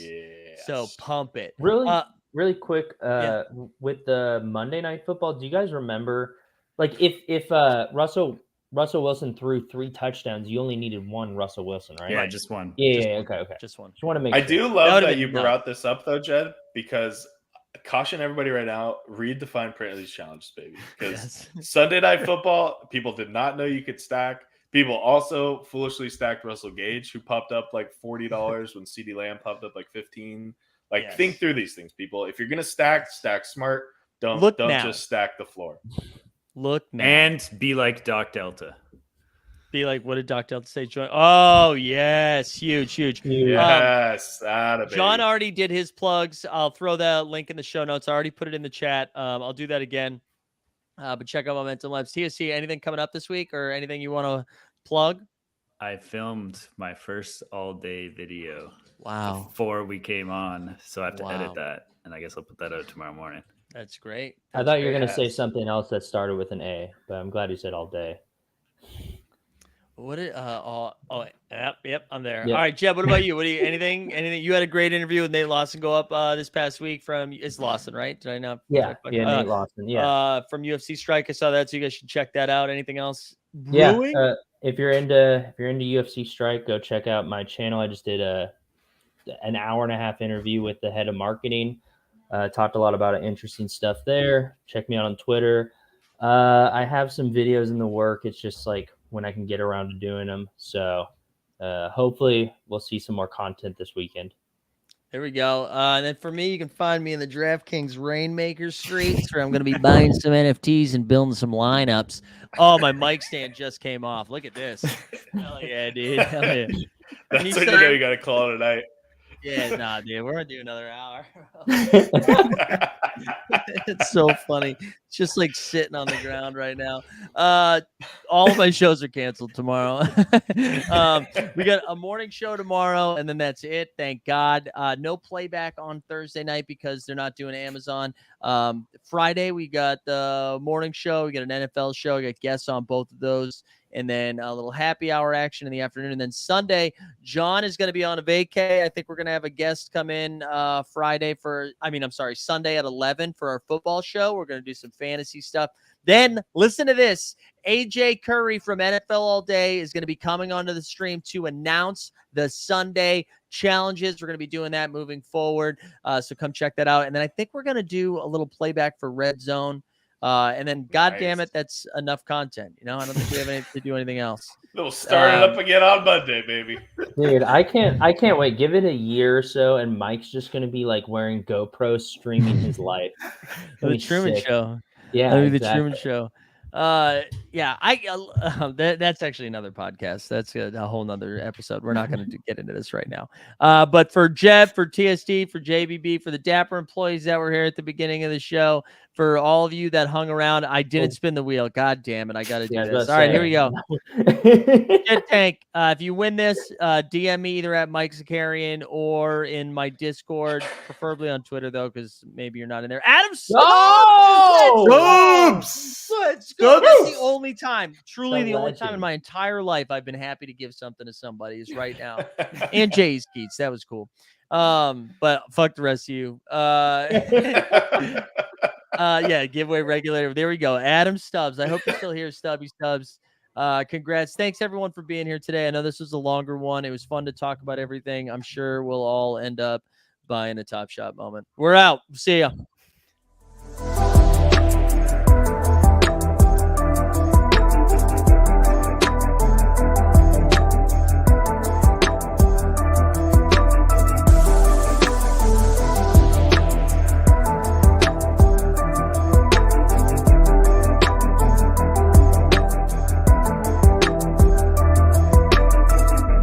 So pump it. Really quick. With the Monday Night Football, do you guys remember, like, if Russell Wilson threw 3 touchdowns, you only needed 1 Russell Wilson, right? Yeah, just 1. Yeah. Okay. Just 1. Just want to make. I do love that you brought this up though, Jed, because caution everybody right now, read the fine print of these challenges, baby. Because Sunday Night Football, people did not know you could stack. People also foolishly stacked Russell Gage, who popped up like $40 when CeeDee Lamb popped up like 15. Like, think through these things, people. If you're gonna stack smart. Don't just stack the floor. Look now. And be like Doc Delta. Be like, what did Doc Delta say? Oh, yes. Huge. Yes. John already did his plugs. I'll throw that link in the show notes. I already put it in the chat. I'll do that again. But check out Momentum Labs. TSC, anything coming up this week or anything you want to plug? I filmed my first all-day video. Wow. Before we came on. So I have to edit that. And I guess I'll put that out tomorrow morning. That's great. I thought you were going to say something else that started with an A, but I'm glad you said all day. What did yep, I'm there. Yep. All right, Jeb, what about you? Anything you had a great interview with Nate Lawson go up this past week it's Lawson, right? Did I not? Yeah, Nate Lawson. Yeah. From UFC Strike, I saw that, so you guys should check that out. Anything else? Yeah. If you're into UFC Strike, go check out my channel. I just did an hour-and-a-half interview with the head of marketing. Talked a lot about interesting stuff there. Check me out on Twitter. I have some videos in the work. It's just like when I can get around to doing them. So hopefully we'll see some more content this weekend. There we go. And then for me, you can find me in the DraftKings Rainmaker streets where I'm going to be buying some NFTs and building some lineups. Oh, my mic stand just came off. Look at this. Hell yeah, dude. Hell yeah. That's when you know you got to call it a night. Yeah, nah, dude. We're going to do another hour. It's so funny. It's just like sitting on the ground right now. All of my shows are canceled tomorrow. We got a morning show tomorrow, and then that's it. Thank God. No playback on Thursday night because they're not doing Amazon. Friday, we got the morning show. We got an NFL show. We got guests on both of those. And then a little happy hour action in the afternoon. And then Sunday, John is going to be on a vacay. I think we're going to have a guest come in Sunday at 11 for our football show. We're going to do some fantasy stuff. Then listen to this. AJ Curry from NFL All Day is going to be coming onto the stream to announce the Sunday challenges. We're going to be doing that moving forward. So come check that out. And then I think we're going to do a little playback for Red Zone. And then, God damn it, that's enough content. I don't think we have to do anything else. We'll start it up again on Monday, baby. Dude, I can't wait. Give it a year or so, and Mike's just gonna be like wearing GoPro, streaming his life. The Truman Show. Yeah, exactly. The Truman Show. That's actually another podcast. That's a whole nother episode. We're not going to get into this right now. But for Jeb, for TSD, for JBB, for the Dapper employees that were here at the beginning of the show, for all of you that hung around, I didn't spin the wheel. God damn it. I got to do this. All right, here we go. Jet Tank, if you win this, DM me either at Mike Zakarian or in my Discord, preferably on Twitter, though, because maybe you're not in there. Adam Stubbs! That's the only time, truly the only time in my entire life I've been happy to give something to somebody is right now. And Jay's Keats. That was cool. But fuck the rest of you. Giveaway regulator. There we go. Adam Stubbs. I hope you're still here, Stubby Stubbs. Congrats. Thanks everyone for being here today. I know this was a longer one. It was fun to talk about everything. I'm sure we'll all end up buying a Top Shot moment. We're out. See ya.